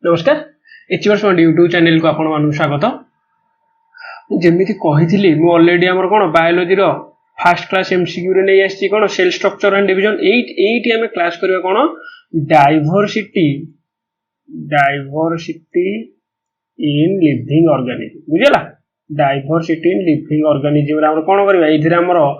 नमस्कार एचवर्स YouTube channel को आपण मानक स्वागत। जमी कही ऑलरेडी आमर कौन बायोलॉजी रो फर्स्ट क्लास एमसीक्यू रे नहीं आसी कौन सेल स्ट्रक्चर एंड डिवीजन एट आम क्लास करवा कौन डाइवर्सिटी इन लिविंग ऑर्गेनिज्म बुझेगा। डाइवर्सिटी इन लिविंग ऑर्गेनिज्म कौन करवा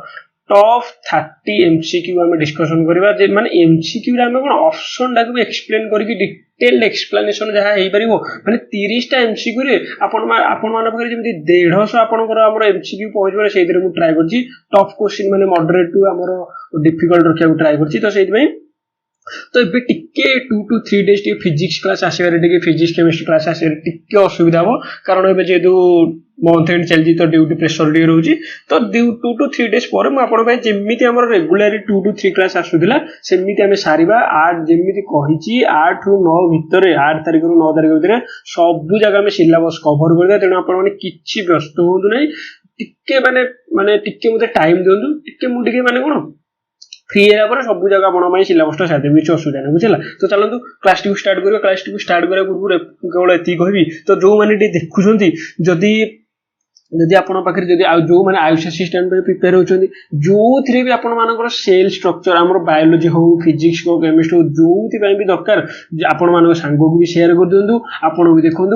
टॉप 30 एमसीक्यू आम डिस्कशन करवा माने एमसीक्यू रे आम कौन ऑप्शन टाक एक्सप्लेन करके डिटेल्ड एक्सप्लेनेशन जहाँ हो पार माने 30 टा एमसीक्यू रे आपण मान पाखे जमी 150 आपनकर हमर एमसीक्यू पहुंच पारे सेइदरे मु ट्राई करछि टफ क्वेश्चन माने मॉडरेट टू हमर डिफिकल्ट रखिया ट्राई करछि। तो सेइद में तो ये टिके 2 to 3 डेज टिके फिजिक्स क्लास आसीबारे टिके फिजिक्स केमिस्ट्री क्लास आसीबारे टिके असुविधा हो कारण एबे जेदु मंथ एंड चलजी तो ड्यूटी प्रेशर टिके रहउची। तो 2 to 3 डेज पर मु आपण भाई जेमिति हमर रेगुलरली 2 to 3 क्लास आसुदिला सेमिति हमें सारिबा 8 जेमिति कहिची 8 रु 9 भितरे 8 तारिख रु 9 तारिख भितरे सब जगह में सिलेबस कवर कर दे। तेणु आपण माने किछि व्यस्त होंदु नै टिके माने टिके मते टाइम दियंदु टिके मु टिके माने कोन फ्री है सब जगह आपण सिलेबस सारी किसी असुविधा नहीं बुझेगा। तो चलते क्लास टी स्टार्ट करिया। क्लास टी स्टार्ट करा पूर्व केवल एति कहबी तो जो मैंने देखुंती जदि जदि आपण पाखे जदि जो मैंने आयुष असिस्टेंट प्रिपेयर होती जो थी भी आपण मान सेल स्ट्रक्चर आम बायोलॉजी हो फिजिक्स हो केमिस्ट्री हो जो भी दरकार आपण मान सांग को भी शेयर कर दिंतु आपण भी देखु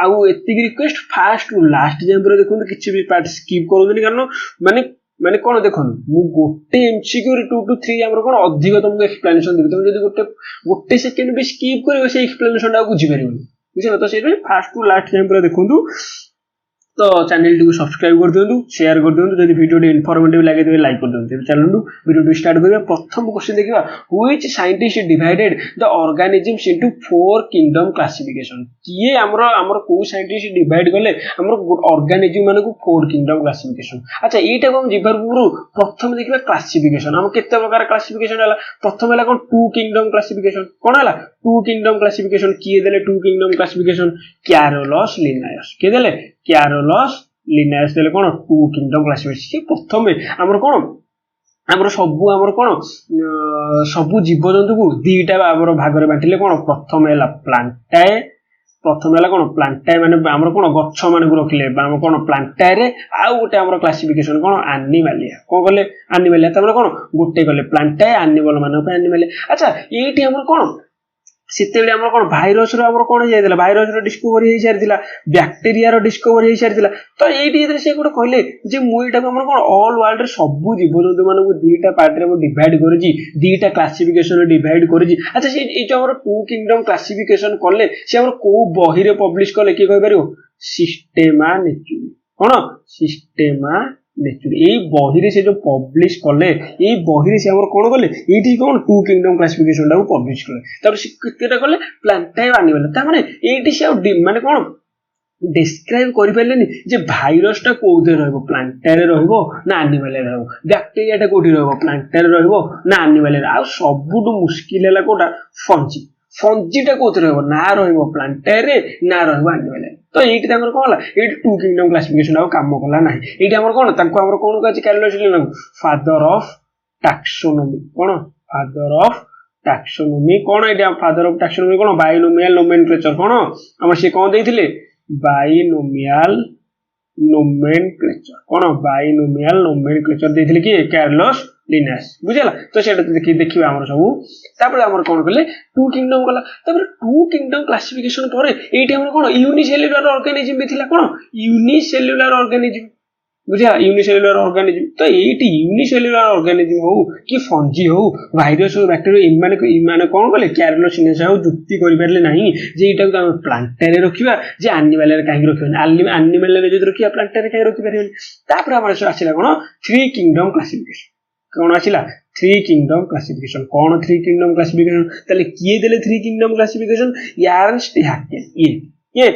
आती रिक्वेस्ट फास्ट टू लास्ट जाए देखो किसी भी पार्ट स्किप करूँ कारण माने माने कौन देखो मु गोटे एमसीक्यू 2 to 3 आमर कौन अधिक तुमको एक्सप्लेनेशन देबी तुम जब गोटे सेकेंड भी स्किप करियो से एक्सप्लेनेशन बुझी परिबनी बुझिला। तो सेइ फास्ट टू लास्ट टाइम पूरा देखंतु। तो चैनल को सब्सक्राइब कर दिंतु शेयर कर दिंतु जब वीडियो इनफॉर्मेटिव लगे तो लाइक कर दिंतु। चलू वीडियो स्टार्ट करिया। प्रथम क्वेश्चन देखिबा which scientist divided the organisms into 4 kingdom classification किए हमर को साइंटिस्ट डिवाइड करले हमर ऑर्गेनिजम माने को 4 किंगडम क्लासिफिकेशन। अच्छा एटा को हम जिबार पूर्व प्रथम देखिबा क्लासिफिकेशन हम केते प्रकार क्लासिफिकेशन हला। प्रथम हला कोन 2 किंगडम क्लासिफिकेशन कोन हला 2 किंगडम क्लासिफिकेशन किए देले 2 किंगडम क्लासिफिकेशन कैरोलस लिनायस किए देले कैरोलस लिनायस देले कोन 2 किंगडम क्लासिफिकेशन। प्रथम हमर कोन हमर सबु हमर कोन सबु जीव जंतु को दीटा हमर भाग रे बांटिले कोन प्रथम हला प्लांटाए प्रथम हला कोन प्लांटाए माने हमर कोन गच्छ माने को रखिले हम कोन प्लांटाए रे आ गोटे हमर क्लासिफिकेशन कोन एनिमलिया कोन गले एनिमलिया तमरे कोन गोटे गले प्लांटाए एनिमल माने पे एनिमलिया। अच्छा एठी हमर कोन सेते बेले हमर कोन भाइरस रो हमर कोन जायदिला भाइरस रो डिस्कवरी हे सारिदिला बैक्टीरिया रो डिस्कवरी हे सारिदिला। तो एठी इधर से गोटे कहले जे मु एटा को हमर कोन ऑल वर्ल्ड रे सब जीव जंतु माने को दीटा पार्ट रे डिवाइड करजी दीटा क्लासिफिकेशन रे डिवाइड करजी। अच्छा से ए जो हमर 2 किंगडम क्लासिफिकेशन करले से हमर को बही रे पब्लिश करले की कहि परियो सिस्टेमा नेचुरी कोन सिस्टेमा नेचुरी ए बही रे से जो पब्लिश करले ए बही रे से हमर कोन करले एठी कोन 2 किंगडम क्लासिफिकेशन टा पब्लिश करले तब से केतेटा करले प्लांटाए एनिमल ता माने एठी से माने कोन डिस्क्राइब करि परलेनी जे भाइरस टा कोउते रहबो प्लांटाए रे रहबो ना एनिमल रे रहबो बैक्टीरिया टा कोठी रहबो प्लांटाए रे रहबो ना एनिमल रे आ सबुटु मुश्किल हला कोटा फंजी फंजी टा कोथे रहबो ना रहबो प्लांटाए रे ना रहबो एनिमल रे। तो एठी हमर कोन हला एठी 2 किंगडम क्लासिफिकेशन आ काम कला नाही एठी हमर कोन ताको हमर कोन कहै छै Carolus Linnaeus father of taxonomy कोन फादर ऑफ टैक्सोनॉमी कोन एठी फादर ऑफ टैक्सोनॉमी कोन बायोनोमियल नोमेनक्लेचर कोन हमर से कोन देथिले बायोनोमियल नोमेनक्लेचर कोन बायोनोमियल नोमेनक्लेचर देथिले कि कैरोलस लिनायस बुझला। तो सेटा देखिबा हमर सब तापर हमर कोन कहले 2 किंगडम गला तापर 2 किंगडम क्लासिफिकेशन पर एठी हमर कोन यूनिसेल्युलर ऑर्गेनिज्म भी थिला कोन यूनिसेल्युलर ऑर्गेनिज्म बुझा यूनिसेल्युलर ऑर्गेनिज्म। तो एठी यूनिसेल्युलर ऑर्गेनिज्म हो कि फंजी हो वायरस हो बैक्टीरिया इमाने कोन कहले कैरोलस लिनायस हो जुक्ति करि परले नाही जे एटा को हम प्लांटाए रे रखिबा जे एनिमल रे काहे रखिबा एनिमल रे जदि रखिबा प्लांटाए रे काहे रखि परबे। तापर हमर आसिला कोन 3 किंगडम क्लासिफिकेशन कौन आसिला 3 किंगडम क्लासिफिकेशन कौन 3 किंगडम क्लासिफिकेशन तले किए देले 3 किंगडम क्लासिफिकेशन एर्नस्ट हैकेल ये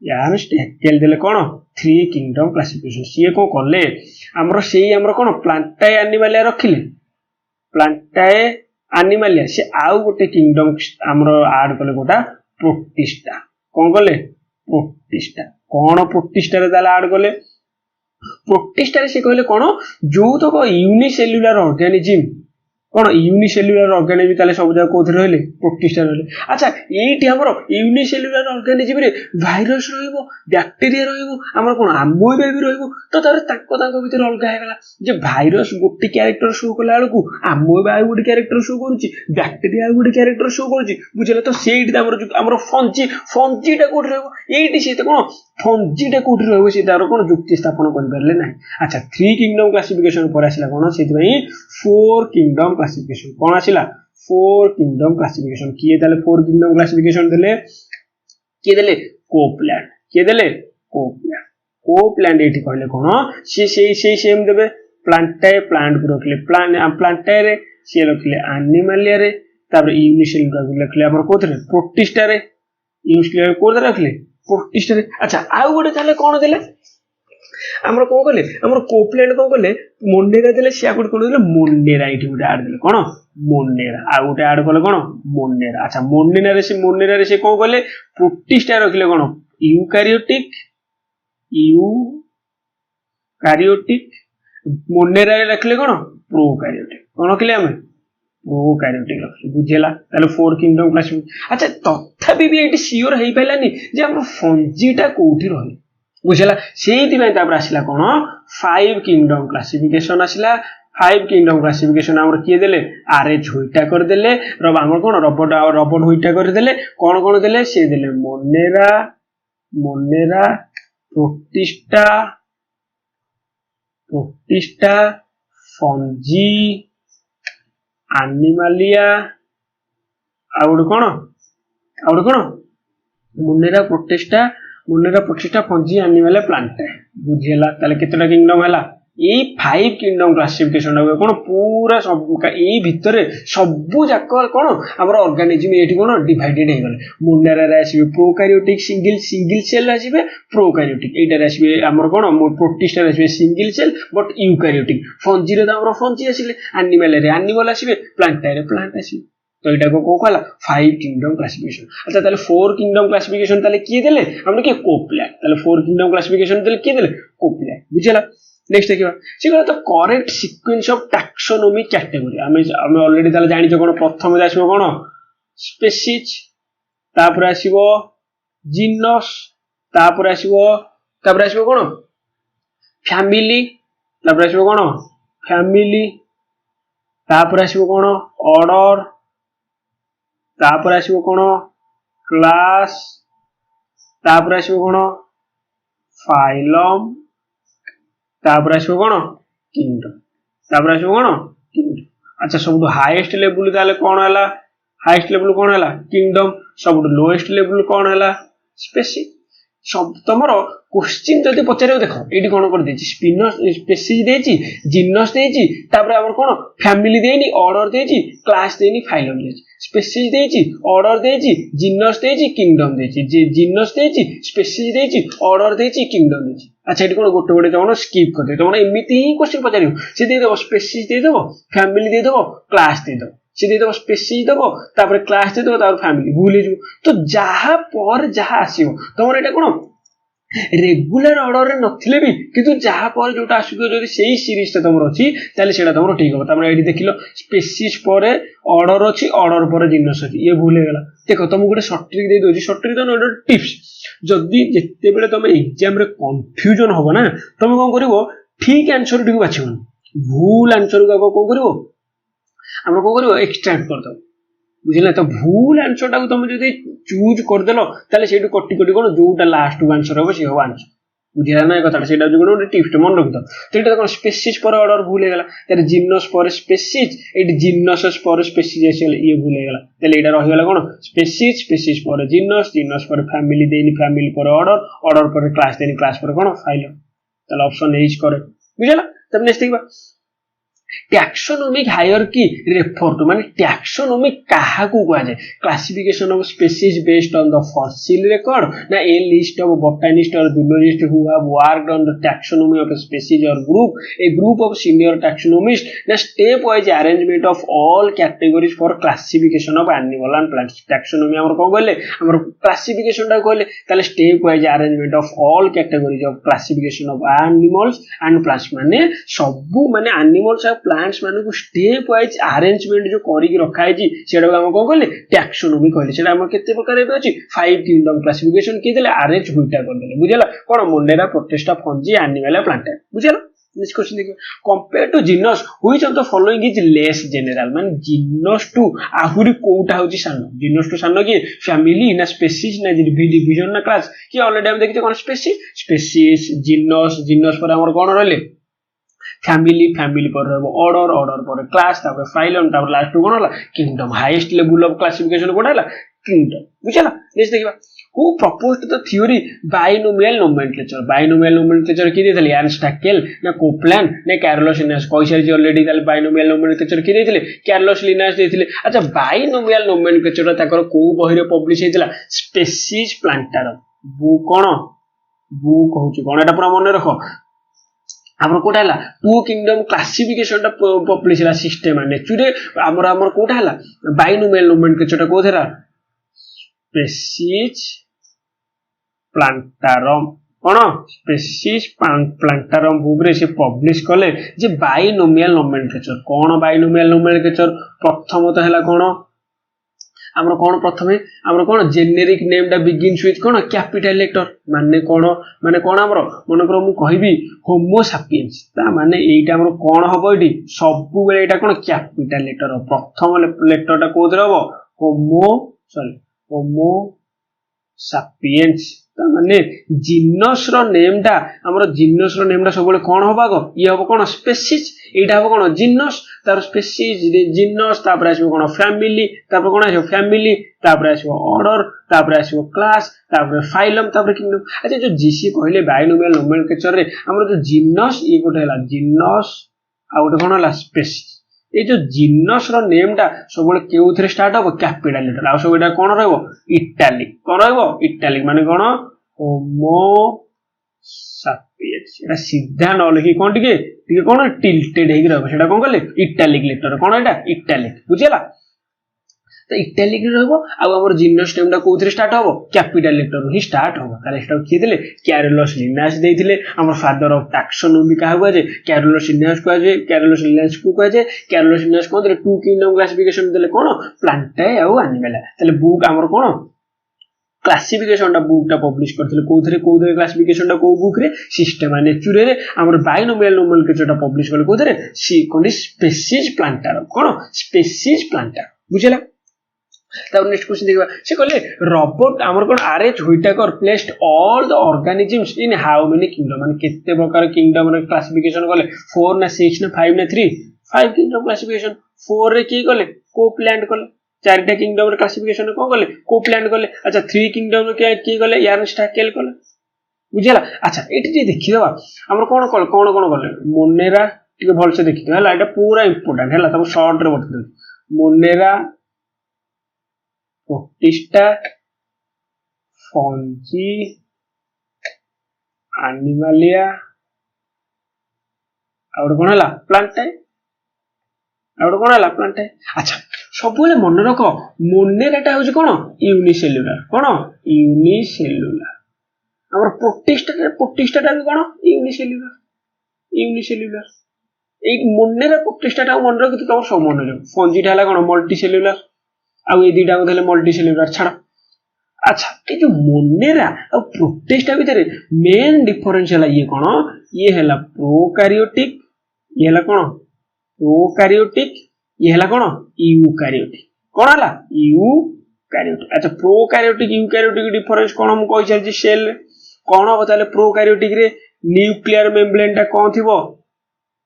एर्नस्ट हैकेल देले कौन 3 किंगडम क्लासिफिकेशन सी को करले हमर सेही हमर कौन प्लांटाए एनिमलिया रखिले प्लांटाए एनिमलिया से आउ गोटे किंगडम हमर ऐड करले गोटा प्रोटिस्टा कौन करले प्रोटिस्टा कौन प्रोटिस्टा रे ताले ऐड करले प्रोटिस्टा से कहले कौन जो तक यूनिसेल्युलर ऑर्गेनिज्म कौन यूनिसेल्युलर ऑर्गेनिज्म ताले सब जगह कोथि रहले प्रोटिस्टा रहले अच्छा एठी हमरो यूनिसेल्युलर ऑर्गेनिज्म रे वायरस रहइबो बैक्टीरिया रहइबो हमर कोन अमोइबा भी रहइबो तो तार ताको भीतर अलग हेगला जे वायरस गोटी कैरेक्टर शो कला बेलकु अमोइबा गोटी कैरेक्टर शो करूची बैक्टीरिया गोटी कैरेक्टर शो करूची बुझले तो सेठी हमरो फंजीटा कोठ रहइबो एठी सेते कोन फंजीटा कोठ रहइबो से तार कोन युक्ति स्थापन कर परले नाही अच्छा 3 किंगडम क्लासिफिकेशन पर आसिला कोन सेति भाई 4 किंगडम क्लासिफिकेशन कौन आसिला 4 किंगडम क्लासिफिकेशन किए ताले 4 किंगडम क्लासिफिकेशन देले किए देले कोपलैंड एठी कहले कोन से सेम देबे प्लांटाए प्लांट को रखले प्लांटाए रे से रखले एनिमलिया रे तापर यूनिसेल्युलर रखले हमर कोथरे प्रोटिस्टा रे यूनिसेल्युलर कोथरे रखले प्रोटिस्टा रे अच्छा आ गोटे ताले कोन देले हमर कोन कहले हमर कोपलैंड कोन कहले मोनेरा देले से आगुड कोन देले मोनेरा एठी गोटे ऐड देले कोन मोनेरा आ गोटे ऐड करले कोन मोनेरा अच्छा मोनेरा रे से कोन कहले प्रोटिस्टा रखले कोन यूकैरियोटिक मोनेरा रे रखले कोन प्रोकैरियोटिक कोन रखले हमें प्रोकैरियोटिक रखले बुझेला ताले 4 किंगडम क्लासिफिकेशन अच्छा तथापि भी एठी सियोर हेई पैलानी जे हमर फंजीटा कोठी रहले बुझेला सेही पय तापर आसिला कोन 5 किंगडम क्लासिफिकेशन आसिला 5 किंगडम क्लासिफिकेशन हमर किए देले आरएच होइटा कर देले रब हमर कोन रबट होइटा कर देले कोन देले से देले मोनेरा प्रोटिस्टा फंजी एनिमलिया आउड कोन Monera Protista Fungi Animalia plant बुझेला ताले केतटा किंगडम हला ए 5 किंगडम क्लासिफिकेशन होय कोन पूरा सब ए भितर सब जाक कोन हमर ऑर्गेनिज्म एठी कोन डिवाइडेड हे गले मोनेरा रे आसीबे प्रोकैरियोटिक सिंगल सेल आसीबे प्रोकैरियोटिक एटा रे आसीबे हमर कोन प्रोटिस्टा रे आसीबे single cell but eukaryotic fungi रे हमर फंजी आसीले एनिमल आसीबे प्लांट आसीबे तो एटा को कहला 5 किंगडम क्लासिफिकेशन अच्छा ताले 4 किंगडम क्लासिफिकेशन ताले किए देले हमने के कोपलैंड ताले 4 किंगडम क्लासिफिकेशन देले किए देले कोपलैंड बुझला नेक्स्ट देखिबा सिगला तो correct sequence of taxonomy category हमें ऑलरेडी ताले जानि छ कोन प्रथम दे आसीबो कोन स्पीशीज तापर आसीबो जीनस तापर आसीबो कोन फैमिली तापर आसीबो कोन फैमिली तापर आसीबो कोन ऑर्डर तापर आसीबो कोन क्लास तापर आसीबो कोन फाइलम तापर आसीबो कोन किंगडम तापर आसीबो कोन किंगडम अच्छा सब हाईएस्ट लेवल ताले कोन हला हाईएस्ट लेवल कोन हला किंगडम सब लोएस्ट लेवल कोन हला स्पेसी सब तमरो क्वेश्चन जदि पचारे देखो एडी कोन कर देछि स्पीशीज देछि जीनस देछि तापर हमर कोन फैमिली देनि ऑर्डर देछि क्लास देनि फाइलम देछि स्पीशीज देछि ऑर्डर देछि जीनस देछि किंगडम देछि जे जीनस देछि स्पीशीज देछि ऑर्डर देछि किंगडम देछि अच्छा एडी कोन गोटे कोन स्किप कर दे तो माने एमिति ही क्वेश्चन पचारियो से दे देबो स्पीशीज दे देबो फैमिली दे देबो क्लास दे देबो से दे देबो स्पीशीज देबो तापर क्लास दे देबो तापर फैमिली भूले जो तो जहा पर जहा आसीबो तमर एटा कोन रेगुलर ऑर्डर रे नथिले भी किंतु जहा पर जोटा आसुको जदी सेही सीरीज त तमर अछि ताले सेटा तमर ठीक हो तमर एडी देखिलो स्पीशीज पर ऑर्डर अछि ऑर्डर पर जीनस अछि ये भूल हे गेला देखो तुम गुटे शॉर्ट ट्रिक दे दोजी शॉर्ट ट्रिक तो टिप्स जदी जेते बेले तुम एग्जाम रे कंफ्यूजन होबो ना तुम कोन करिवो ठीक आंसर टिक बाछिबो भूल आंसर को कोन करिवो हम कोन करिवो एक्सट्रैक्ट कर दो बुझिला तो भूल आंसर टा तुम जदी चूज कर देलो ताले सेटु कट्टी कट्टी कोन जोटा लास्ट आंसर होबो से हो आंसर बुझिला ना कथा सेटा जो कोन टिप्स मन रख दो तो एटा कोन स्पीशीज पर ऑर्डर भूल हे गेला तारे जीनस पर स्पीशीज एडी जीनस पर स्पीशीज आसेल ये भूल हे गेला ताले एटा रहि गेला कोन स्पीशीज पर जीनस पर फैमिली देनी फैमिली पर ऑर्डर पर क्लास देनी क्लास पर कोन फाइल ताले ऑप्शन ए इज करेक्ट बुझिला तब नेक्स्ट देखबा टैक्सोनॉमिक हायरार्की रेफर टू माने टैक्सोनॉमिक काहा को कहा जाय classification of species based on the fossil record ना ए लिस्ट ऑफ बॉटनिस्ट और zoologist who have worked on the taxonomy of species और ग्रुप ऑफ सीनियर टैक्सोनॉमिस्ट ना step wise arrangement of all categories for classification of animal and plants taxonomy हमर को कहले हमर classification टा कहले ताले step wise arrangement of all categories of classification of animals and plants माने सब माने एनिमल्स प्लांट्स मानक स्टेप वाइज अरेंजमेंट जो करिक रखा है सेटा हम कौन कहले टैक्सोनॉमी कहले सेटा हम केते प्रकार एबे अछि 5 किंगडम क्लासिफिकेशन के देले अरेंज हुईटा कर देले बुझला कोन Monera Protista fungi animal plant बुझला नेक्स्ट क्वेश्चन देखिए compare to genus which of the following is less general मान जीनस टू आहुरी कोउटा होची सान जीनस टू सान कि फैमिली ना स्पीशीज ना डिवीजन ना क्लास कि ऑलरेडी हम देखिते कोन स्पीशीज जीनस जीनस पर हमर कोन रहले फैमिली फैमिली पर रहबो ऑर्डर ऑर्डर पर क्लास तापर फाइलम तापर लास्ट कोन होला kingdom highest level of classification कोन होला किंगडम बुझला नेक्स्ट देखिबा who proposed the theory binomial nomenclature की देथले अर्नस्ट हैकेल ना कोपलैंड ना कार्लोस लिनास कोइसर जी ऑलरेडी ताले बाइनोमियल नोमेनक्लेचर की देथले कार्लोस लिनास देथले अच्छा बाइनोमियल नोमेनक्लेचर ताकर को बही रे पब्लिश हेतला स्पीशीज प्लांटार बुक कहूची कोन एटा पूरा मन रखो हमर कोटा हला टू किंगडम क्लासिफिकेशन टा पब्लिश हला सिस्टम नेचुरे हमर कोटा हला बाइनोमियल नोमेनक्लेचर टा कोथेरा स्पीशीज प्लांटारम कोन स्पीशीज प्लांटारम बुक रे से पब्लिश कले जे बाइनोमियल नोमेनक्लेचर कोन बाइनोमियल नोमेनक्लेचर प्रथम तो हला कोन हमर कोन प्रथमे हमर कोन जेनेरिक नेम दा बिगिन्स विथ कोन कैपिटल लेटर माने कोन हमर मन कर मु कहिबी होमो सैपियंस ता माने एटा हमर कोन हबो एडी सब बेले एटा कोन कैपिटल लेटर प्रथम लेटर टा कोदर हबो होमो सैपियंस ता माने जीनस रो नेम टा हमर जीनस रो नेम टा सब बेले कोन हबो आगो ये हबो कोन स्पीशीज एटा हबो कोन जीनस तार स्पीशीज जीनस तापर आसीबो कोन फैमिली तापर कोन आसीबो फैमिली तापर आसीबो ऑर्डर तापर आसीबो क्लास तापर फाइलम तापर किंगडम अच्छा जो जीसी कहले बाइनोमियल नोमेनक्लेचर रे हमर जो जीनस ये गोटे हला जीनस आ गोटे कोन हला स्पीशीज ए जो जीनस रो नेम टा सब बेले केउथरे स्टार्ट हबो कैपिटल लेटर आ सब एटा कोन रहबो इटैलिक कोन रहबो इटैलिक माने कोन होमो सैपियंस एटा सीधा न लिखि कोन टिके कोन टिल्टेड हेग रहबो सेटा कोन कहले इटैलिक लेटर कोन एटा इटैलिक बुझिला तो इटैलिक रहबो आ हमर जीनस नेम टा कोथरे स्टार्ट हबो कैपिटल लेटर ही स्टार्ट हबो ताले स्टार्ट की देले कार्लोस लिनास देथिले हमर फादर ऑफ टैक्सोनॉमी का हुआ जे कार्लोस लिनास को जे कार्लोस लिनास को कह जे कार्लोस लिनास को दे टू किंगडम क्लासिफिकेशन देले कोन प्लांट आ एनिमल ताले बुक हमर कोन क्लासिफिकेशन टा बुक टा पब्लिश करथिले कोथरे क्लासिफिकेशन टा को बुक रे सिस्टम नेचुरे रे हमर बाइनोमियल नोमेनक्लेचर टा पब्लिश करले कोथरे सी कोन स्पीशीज प्लांटार कोन स्पीशीज प्लांटार बुझला तब नेक्स्ट क्वेश्चन देखबा से कहले रॉबर्ट हमर कोन RH Whittaker placed all the organisms in how many kingdom माने केते प्रकार किंगडम रे क्लासिफिकेशन करले 4 ना 6 ना 5 ना 3 5 किंगडम क्लासिफिकेशन 4 रे की करले कोपलैंड करले चारटा किंगडम रे क्लासिफिकेशन को करले कोपलैंड करले अच्छा 3 किंगडम रे की करले अर्नस्ट हैकेल करले बुझला अच्छा एटी जे देखि देबा हमर कोन करले मोनेरा टिके भल से देखि देला एटा पूरा इंपोर्टेंट हैला तब शॉर्ट रे बत मोनेरा प्रोटिस्टा फंजी एनिमलिया और कोन हला प्लांट है और कोन हला प्लांट है अच्छा सब बेले मन रख मोनेराटा होची कोन यूनिसेल्युलर हमर प्रोटिस्टाटा भी कोन यूनिसेल्युलर ए मोनेरा प्रोटिस्टाटा मन रख तो तमर सब मन रे फंजीटा हला कोन मल्टीसेल्युलर आ ए दीटा होले मल्टीसेल्युलर छाड़ अच्छा ए जो मोनेरा और प्रोटिस्टा भीतर मेन डिफरेंस हला ये कोन ये हला प्रोकैरियोटिक ये हला कोन प्रोकैरियोटिक ये हला कोन यूकैरियोटिक कोन हला यूकैरियोटिक अच्छा प्रोकैरियोटिक यूकैरियोटिक डिफरेंस कोन हम कहि चल सेल कोन हो ताले प्रोकैरियोटिक रे न्यूक्लियर मेम्ब्रेन टा कोन थिबो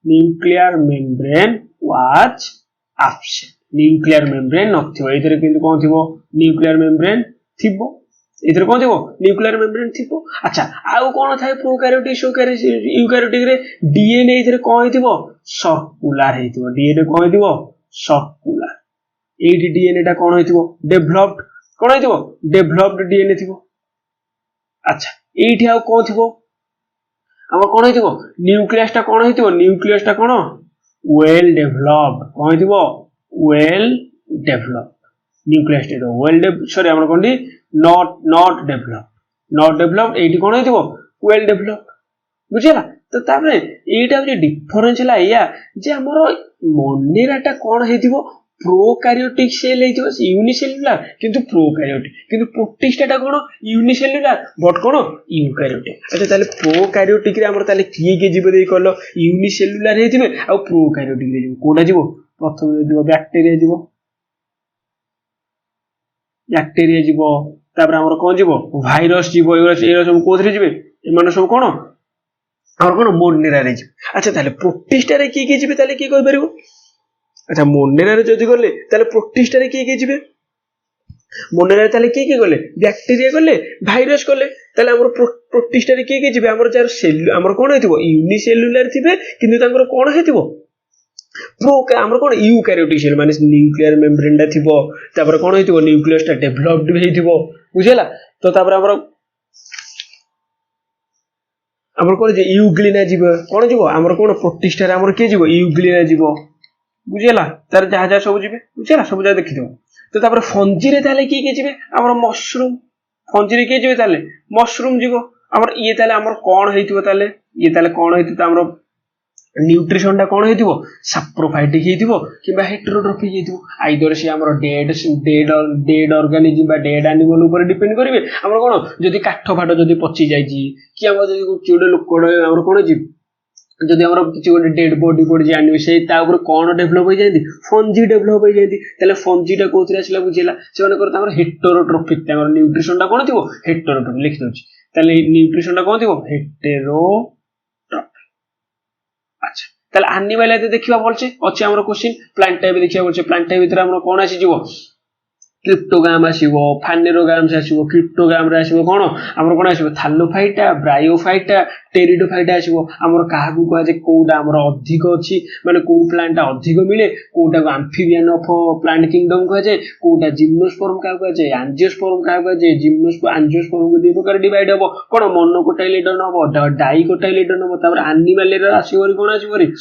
nuclear membrane was absent nuclear membrane नथिबो एथरे किंतु कोन थिबो न्यूक्लियर मेम्ब्रेन थिबो एथरे कोन थिबो न्यूक्लियर मेम्ब्रेन थिबो अच्छा आउ कोन थाय प्रोकैरियोटिक यूकैरियोटिक रे डीएनए एथरे कोन हिथिबो सर्कुलर हिथिबो डीएनए कोन हिथिबो सर्कुलर एडी डीएनए टा कोन हिथिबो डेवलप्ड डीएनए थिबो अच्छा एठी आउ कोन थिबो हम कोन हिथिबो न्यूक्लियस टा कोन हिथिबो न्यूक्लियस टा कोन वेल डेवलप्ड कोन हिथिबो well developed nucleus टे well sorry हमर कोंडी not developed एठी कोन हेतिबो well developed बुझिला त तो तापरे एटा जे डिफरेंस हला या जे हमर मोनेराटा कोन हेतिबो प्रोकैरियोटिक सेल हेतिबो यूनिसेलुलर किंतु प्रोकैरियोटिक किंतु प्रोटिस्टाटा कोन यूनिसेलुलर बट कोन यूकैरियोटिक अच्छा ताले प्रोकैरियोटिक रे हमर ताले किए जीव दे कहलो यूनिसेलुलर हेतिबे आ प्रोकैरियोटिक रे जीव कोडा जीव प्रथम जीव बैक्टीरिया जीव तापर हमर कोन जीव भाइरस जीव एरा सब कोथरे जीवे एमान सब कोन हमर कोन मोनेरा रे जीव अच्छा ताले प्रोटिस्टा रे किए जीवे ताले की कहि परिबो अच्छा मोनेरा रे जदि गले ताले प्रोटिस्टा रे किए जीवे मोनेरा रे ताले की गले बैक्टीरिया गले भाइरस गले ताले हमर प्रोटिस्टा रे किए जीवे हमर जार सेल हमर कोन हेतिबो यूनिसेलुलर थिबे किंतु तांकर कोन हेतिबो प्रो हमर कोन यूकैरियोटिक सेल माने न्यूक्लियर मेम्ब्रेन टा थिबो तापर कोन हेतिबो न्यूक्लियस टा डेवलप्ड हेतिबो बुझेला तो तापर हमर कोन जे यूग्लिना जीव कोन जीव हमर कोन प्रोटिस्टा रे हमर के जीव यूग्लिना जीव बुझेला तार जहा जहा सब जीवे बुझेला सब जहा देखि दो तो तापर फंजी रे ताले की जीवे हमर मशरूम फंजी रे के जीवे ताले मशरूम जीव हमर ये ताले हमर कोन हेतिबो ताले ये ताले कोन हेतिबो हमर न्यूट्रिशन टा कोन हेतिबो सैप्रोफाइटिक हेतिबो किबा हेटेरोट्रोफिक हेतिबो आइदर से हमर डेड ऑर्गेनिज्म बा डेड एनिमल ऊपर डिपेंड करिवे हमर कोन जदी काठ फाट जदी पची जाई जी कि हमर जदी चुडे लोक हमर कोन जी जदि हमर किछि गोटे डेड बॉडी पड़ जानि से ता ऊपर कोन डेवलप हो जायति फंजी डेवलप हो जायति तले फंजी टा कोथरे आसिला बुझिला से माने कर तामर हेटेरोट्रोफिक तामर न्यूट्रिशन टा कोन थिबो हेटेरोट्रोफिक लिखि दोछि तले न्यूट्रिशन टा कोन थिबो हेटेरोट्रोफिक अच्छा तले एनिमल एते देखिबा बोलछे अछि हमर क्वेश्चन प्लांट टाइप देखिबा बोलछे प्लांट टाइप भितर हमर कोन आसी जीवो क्रिप्टोगाम आसीबो फानेरोगाम आसीबो क्रिप्टोगाम रे आसीबो कोन हमर कोन आसीबो थालोफाइटा ब्रायोफाइटा टेरिडोफाइटा आसीबो हमर काहाकू कह जे कोडा हमर अधिक अछि माने को प्लांट अधिक मिले कोडा एम्फिबियन ऑफ प्लांट किंगडम कह जे कोडा जिम्नोस्पर्म का कह जे एंजियोस्पर्म का कह जे एंजियोस्पर्म को दे प्रकार डिवाइड हबो कोन मोनोकोटाइलेडन हबो डाइकोटाइलेडन हबो तापर एनिमल रे आसीबो कोन आसीबो रे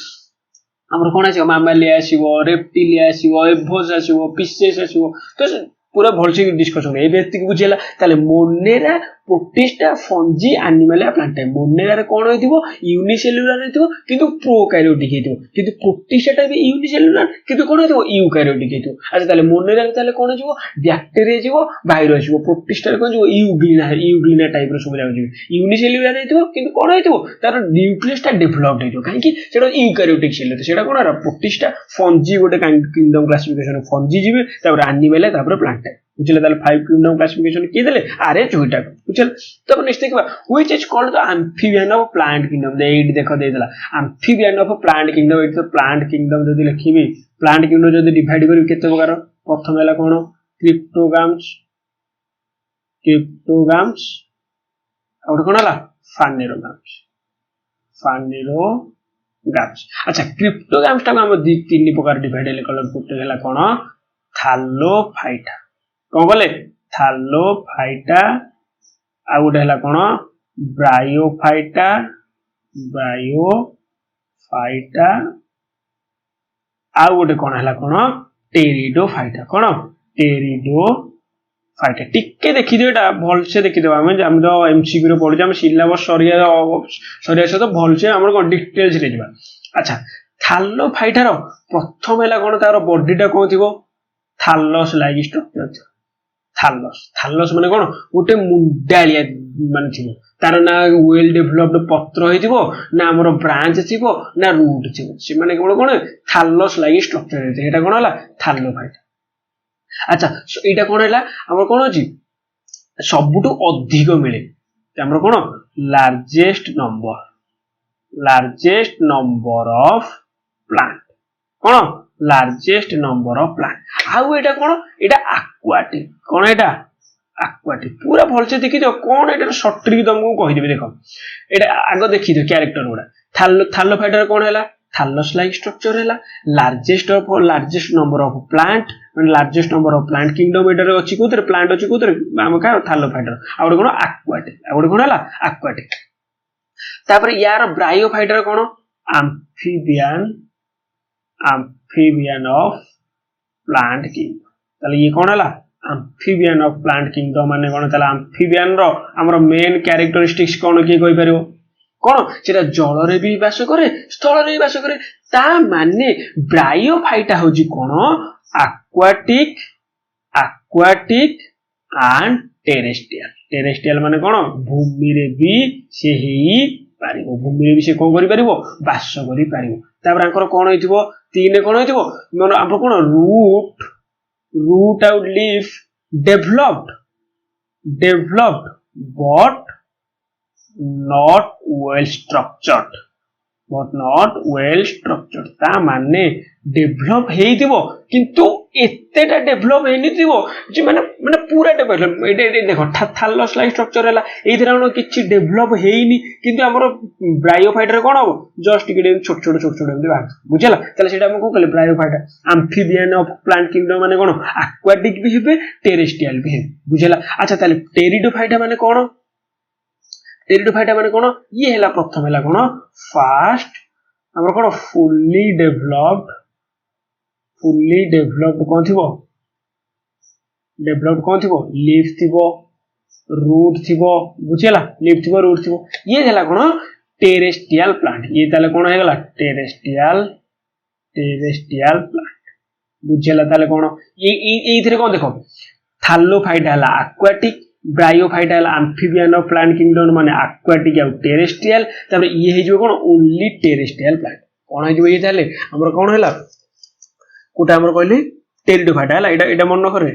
हमर कोन आसीबो मामालिया आसीबो रेप्टिलिया आसीबो एभोस आसीबो पिसेस आसीबो तो पूरा भलसे डिस्कशन ए व्यक्ति को बुझेला ताले मोनेरा प्रोटिस्टा फंजी एनिमल या प्लांट मोनेरा रे कोन हेतिबो यूनिसेलुलर हेतिबो किंतु प्रोकैरियोटिक हेतिबो किंतु प्रोटिस्टा भी यूनिसेलुलर किंतु कोन हेतिबो यूकैरियोटिक हेतिबो अच्छा ताले मोनेरा रे ताले कोन हेतिबो बैक्टीरिया जीवो भाइरस जीवो प्रोटिस्टा रे कोन जीवो यूग्लिना टाइप रो सब जाउ जीवो यूनिसेलुलर हेतिबो किंतु कोन हेतिबो तार न्यूक्लियस टा डेवलप्ड हेतिबो काहे कि सेटा यूकैरियोटिक सेल सेटा कोन रा प्रोटिस्टा फंजी गोटे किंगडम क्लासिफिकेशन फंजी जीवे तापर एनिमल तापर प्लांट बुझले ताले 5 किंगडम क्लासिफिकेशन के देले आरे जोइटा बुझल तब नेक्स्ट देखबा which is called the amphibian of plant kingdom दे एट देखो देला एम्फिबियन ऑफ प्लांट किंगडम इट तो प्लांट किंगडम जदी लिखिबी प्लांट किंगडम जदी डिवाइड करी केते प्रकार प्रथम हला कोन क्रिप्टोगाम्स और कोन हला फानेरोगाम्स अच्छा क्रिप्टोगाम्स ता हम तीन प्रकार डिवाइड ले कलर गुटे हला कोन थालोफाइटा कोन बोले थालोफाइटा आ गोटे हला कोन ब्रायोफाइटा आ गोटे कोन हला कोन टेरिडोफाइटा टिके देखि दियो एटा भल से देखि देबा हम तो एमसीक्यू रे पढि हम सिलेबस सरिया से तो भल से हमर कोन डिटेल्स रे जिबा अच्छा थालोफाइटा रो प्रथम हला कोन तार बॉडी टा कोन थिबो थालस लाइक स्ट्रक्चर थालस माने कोन गोटे मुंडालिया माने थिबो तार ना वेल डेवलप्ड पत्र हेतिबो ना हमर ब्रांच थिबो ना रूट थिबो से माने कोन थालस लाइक स्ट्रक्चर हेते एटा कोन हला थालोफाइटा अच्छा एटा कोन हला हमर कोन अछि सबुटु अधिक मिले हमर कोन लार्जेस्ट नंबर ऑफ प्लांट कोन लार्जेस्ट नंबर ऑफ प्लांट आउ एटा कोन एटा एक्वाटिक कोन एटा एक्वाटिक पूरा भल से देखि दियो कोन एटा शॉर्ट ट्रिक तुमको कहि देबे देखो एटा आगो देखि दियो कैरेक्टर गुडा थालोफाइटा कोन हला थालस लाइक स्ट्रक्चर हला लार्जेस्ट नंबर ऑफ प्लांट माने largest number of plant kingdom एटा रे अछि कोतरे प्लांट अछि कोतरे हम का थालोफाइटा आ कोन एक्वाटिक आ कोन हला एक्वाटिक तापर यार ब्रायोफाइटा कोन एम्फिबियन ऑफ प्लांट किंगडम ताले ये कोन हला एम्फिबियन ऑफ प्लांट किंगडम माने कोन ताले एम्फिबियन रो हमर मेन कैरेक्टरिस्टिक्स कोन की कहि परिबो कौन सेटा जल रे भी बास करे स्थल रे भी बास करे ता माने ब्रायोफाइटा हूँ कौन aquatic एंड टेरेस्ट्रियल टेरेस्ट्रियल माने कौन भूमि रे भी से हेई पारिबो भूमि रे भी से कौन करि पारिबो बास करि पारिबो तापर आंकर कौन होइथिबो तीन कौन होइथिबो माने आप कौन root out leaf developed but not well structured ता माने डेभलप हेइथिबो किंतु एतेटा डेभलप हेनिथिबो जे माने माने पूरा डेभलप एटे देखो थालोस लाइक स्ट्रक्चर हला एथिरा न किछि डेभलप हेइनी किंतु हमरो ब्रायोफाइटर कोन हो जस्ट टिके छोट छोट एमति बात बुझला तले सेटा हम को कहले ब्रायोफाइटर एम्फिबियन ऑफ प्लांट किंगडम माने कोन एक्वाटिक भी हेबे टेरेस्ट्रियल भी हेबे बुझला अच्छा तले टेरिडोफाइटा माने कोन टेरिडोफाइटा माने कोन ये हला प्रथम हला कोन फास्ट हमर कोन फुल्ली डेवलप्ड कोन थिबो लीफ थिबो रूट थिबो बुझला लीफ थिबो रूट थिबो ये हला कोन टेरेस्ट्रियल प्लांट ये ताले कोन हेगला टेरेस्ट्रियल प्लांट बुझला ताले कोन ये इथरे कोन देखो थालोफाइटा हला एक्वाटिक ब्रायोफाइटा हला एम्फिबियन ऑफ प्लांट किंगडम माने एक्वाटिक और टेरेस्ट्रियल तबरे ये हे जो कोन ओनली टेरेस्ट्रियल प्लांट कोन हे जो ये ताले हमर कोन हला कोटा हमर कहली टेरिडोफाइटा हला एटा मन करे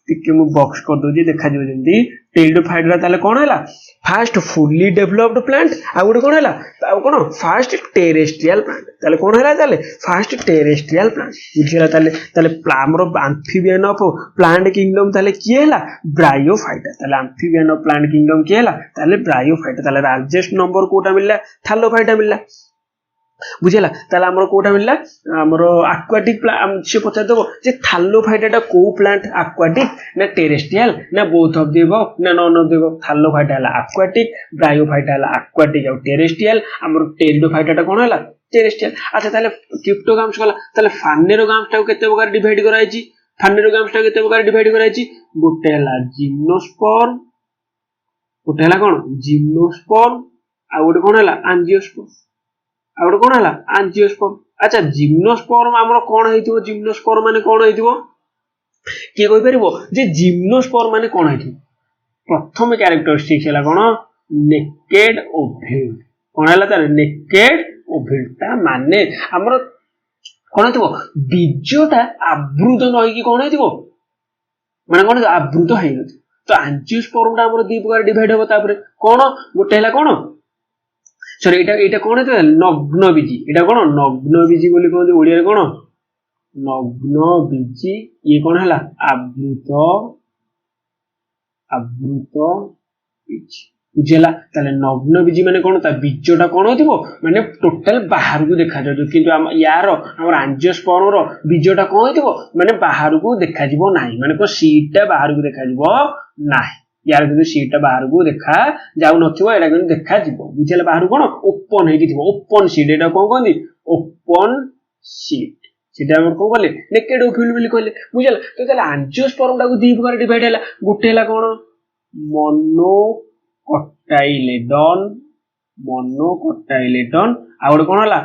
टिके मु बॉक्स कर दो जे देखा जो जंदी टेरिडोफाइटा ताले कोन हला फास्ट फुल्ली डेवलप्ड प्लांट आ गुटे कोन हला आ कोन फास्ट टेरेस्ट्रियल प्लांट ताले कोन हला ताले फास्ट टेरेस्ट्रियल प्लांट बुझिला ताले हमर एम्फिबियन ऑफ प्लांट किंगडम ताले की हला ब्रायोफाइटा ताले एम्फिबियन ऑफ प्लांट किंगडम की हला ताले ब्रायोफाइटा ताले लार्जेस्ट नंबर कोटा मिलला थालोफाइटा मिलला बुझला ताले हमर कोटा मिलला हमर एक्वाटिक से पचा देबो जे थालोफाइटा को प्लांट एक्वाटिक ना टेरेस्ट्रियल ना बोथ ऑफ देबो ना नॉन ऑफ देबो थालोफाइटा हला एक्वाटिक ब्रायोफाइटा हला एक्वाटिक और टेरेस्ट्रियल हमर टेरिडोफाइटा कोन हला टेरेस्ट्रियल अच्छा ताले क्रिप्टोगाम्स कला ताले फानेरोगाम्स टा केते प्रकार डिवाइड कराइची फानेरोगाम्स टा केते प्रकार डिवाइड कराइची गोटे हला जिम्नोस्पर्म गोटे हला कोन जिम्नोस्पर्म आ गोटे कोन हला एंजियोस्पर्म आउट कोन हला एंजियोस्पर्म अच्छा जिम्नोस्पर्म हमर कोन हेतिबो जिम्नोस्पर्म माने कोन हेतिबो के कहि परिबो जे जिम्नोस्पर्म माने कोन हेतिबो प्रथम कैरेक्टरिस्टिक्स हला कोन नेकेड ओव्यूल कोन हला तार नेकेड ओव्यूल ता माने हमर कोन हेतिबो बीजटा आवृत न होई कि कोन हेतिबो माने कोन आवृत हेइ न तो एंजियोस्पर्म ता हमर दी प्रकार डिवाइड होबो तापर कोन गोटे हला कोन सॉरी एटा कोन हेते नग्न बीजी एटा कोन नग्न बीजी बोली कोन ओडिया रे कोन नग्न बीजी ये कोन हला आवृत बीजी बुझला ताले नग्न बीजी माने कोन ता बीजटा कोन होतिबो माने टोटल बाहर को देखा जाय किंतु यार हमर एंजियोस्पर्म रो बीजटा कोन होतिबो माने बाहर को देखा जिवो नाही माने को सीटटा बाहर को देखा जिवो नाही यार किंतु सीटटा बाहर को देखा जाउ नथिबो एटा किंतु देखा जिवो बुझला बाहर कोन ओपन हे कि थिबो ओपन सीट एटा कोन कोन ओपन सीट सीटा हमर को बोले नेकेड ओव्यूल बोली कहले बुझला तो ताले एंजियोस्पर्म टा को दी प्रकार डिवाइड हला गुटे हला कोन मोनोकोटाइलेडन आ गोटे कोन हला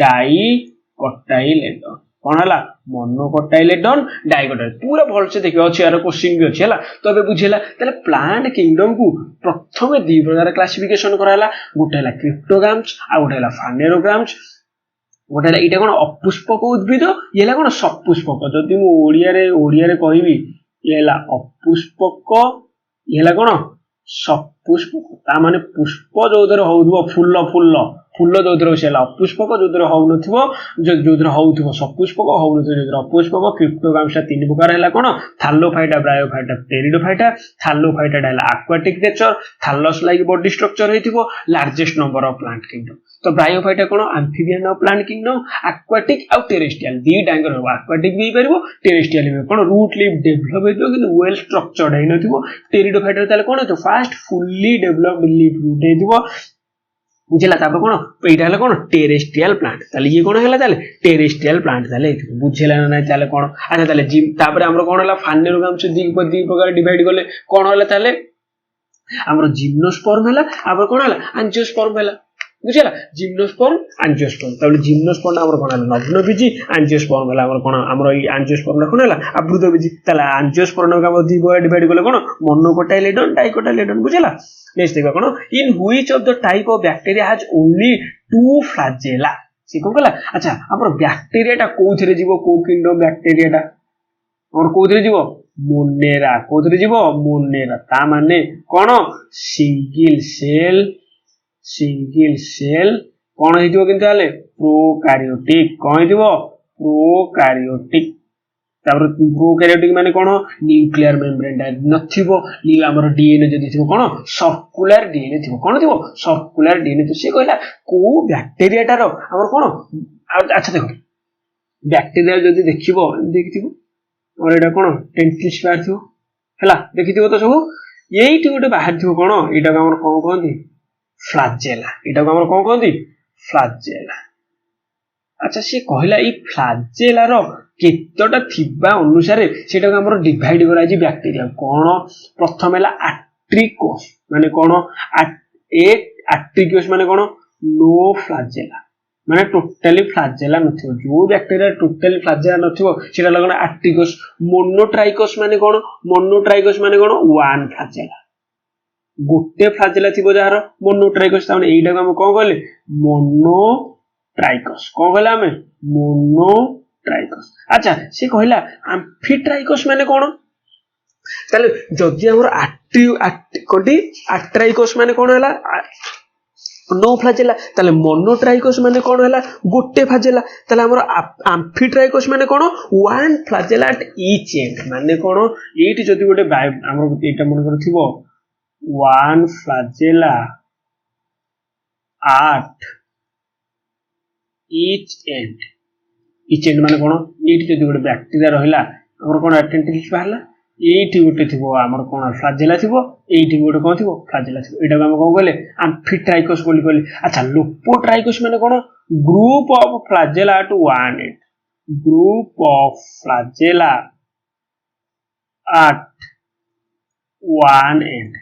डाइकोटाइलेडन कोन हला मोनोकोटाइलेडन डाइकोटाइलेडन पूरा भल से देखियो अछि यार क्वेश्चन भी अछि हला तो बे बुझिला तले प्लांट किंगडम को प्रथम दी प्रकार क्लासिफिकेशन कराला गुटे हला क्रिप्टोगाम्स आ गुटे हला फानेरोगाम्स गोटे हला एटा कोन अपुष्पक उद्भिद ये हला कोन सपुष्पक जदि मु ओडिया रे कहिबी ये हला अपुष्पक ये हला कोन सपुष्पक ता माने पुष्प जोदर होउथबो फूल जोदर सेला अपुष्पक जोदर होउ नथिबो जोदर होउथबो सपुष्पक होउ नथिबो जोदर अपुष्पक क्रिप्टोगाम्स तीन प्रकार हला कोन थालोफाइटा ब्रायोफाइटा टेरिडोफाइटा थालोफाइटा हला aquatic nature thallus like body structure हेतिबो largest number of plant kingdom तो ब्रायोफाइटा कोन amphibian of plant kingdom aquatic और टेरेस्ट्रियल दी डांगर हो एक्वाटिक भी परिबो टेरेस्ट्रियल भी कोन रूट लीफ डेवलप हेतिबो कि वेल स्ट्रक्चर्ड हे नथिबो टेरिडोफाइटा ताले कोन तो fast fully developed leaf root हेतिबो बुझला तापर कोन एटा हला कोन टेरेस्ट्रियल प्लांट ताले ये कोन हला ताले टेरेस्ट्रियल प्लांट ताले बुझला ना ताले कोन अच्छा ताले जिम तापर हमरो कोन हला फानेरोगाम्स दी प्रकार डिवाइड करले कोन हला ताले ଆମର ଜିମ୍ନୋସ୍ପର୍ମ ହେଲା ଆମର କଣ ହେଲା ଆଞ୍ଜିଓସ୍ପର୍ମ ହେଲା ବୁଝିଲା ଜିମ୍ନୋସ୍ପର୍ମ ଆଞ୍ଜିଓସ୍ପର୍ମ ତାପରେ ଜିମ୍ନୋସ୍ପର୍ମ ଆମର କଣ ହେଲା ନଗ୍ନ ବୀଜି ଆଞ୍ଜିଓସ୍ପର୍ମ ହେଲା ଆମର କଣ ଆମର ଏଇ ଆଞ୍ଜିଓସ୍ପର୍ମ କଣ ହେଲା ଆବୃତ ବୀଜି ତାହେଲେ ଆଞ୍ଜିଓସ୍ପର୍ମ ଆମର ଦି ଭାଗ ଡିଭାଇଡ କଲେ କଣ ମୋନୋକଟାଇଲେଡନ ଡାଇକଟାଇଲେଡନ ବୁଝିଲା ନେକ୍ସଟ ଦେଖିବା କଣ in which of the type of bacteria has only two flagella से कौन कहला अच्छा हमर बैक्टीरिया टा कोथरे जीवो को किंगडम बैक्टीरिया टा और कोथरे जीवो मोनेरा कोथरे जीवो मोनेरा ता माने कोन सिंगल सेल कोन हिजो किंतु आले प्रोकैरियोटिक कोन हिजो प्रोकैरियोटिक तापर प्रोकैरियोटिक माने कोन न्यूक्लियर मेम्ब्रेन टा नथिबो हमर डीएनए जदी थिबो कोन सर्कुलर डीएनए थिबो कोन थिबो सर्कुलर डीएनए तो से कहला को बैक्टीरिया टारो हमर कोन अच्छा देखो बैक्टीरिया जदी देखिबो देखिथिबो और एटा कोन टेंटिल्स बाहर थिबो हला देखिथिबो तो सब एइठी गोटे बाहर थिबो कोन एटा हमर कोन कहंती फ्लैजेला एटा हमर कोन कहंती फ्लैजेला अच्छा से कहला ई फ्लैजेला रो केतोटा थिबा अनुसार सेटा हमर डिवाइड करा जी बैक्टीरिया कोन प्रथम हला आट्रिकोस माने कोन आट्रिकोस माने कोन नो फ्लैजेला माने टोटली फ्लैजेला नथिबो जो बैक्टीरिया टोटली फ्लैजेला नथिबो सेटा लगन आट्रिकोस मोनोट्राइकोस माने कोन वन फ्लैजेला गोटे फ्लैजेला थिबो जहार मोनोट्राइकोस ताने एइटा हम कोन कहले मोनोट्राइकोस कोन कहला हमें मोनोट्राइकोस अच्छा से कहला एम्फीट्राइकोस माने कोन ताले जदी हमर आट्राइकोस माने कोन हला नो फ्लैजेला ताले मोनोट्राइकोस माने कोन हला गोटे फ्लैजेला ताले हमर एम्फीट्राइकोस माने कोन one flagella at each end माने कोन एठी जदी गोटे हमर एटा मन कर थिबो one flagella at each end माने कोन एठी जदी गोटे बैक्टीरिया रहिला हमर कोन टेंटिल्स बाहरला एठी गोटे थिबो हमर कोन फ्लैजेला थिबो एठी गोटे कोन थिबो फ्लैजेला थिबो एटा हम कोन कहले एम्फीट्राइकोस बोली कहले अच्छा लोपोट्राइकोस माने कोन group of flagella at one end group of flagella at one end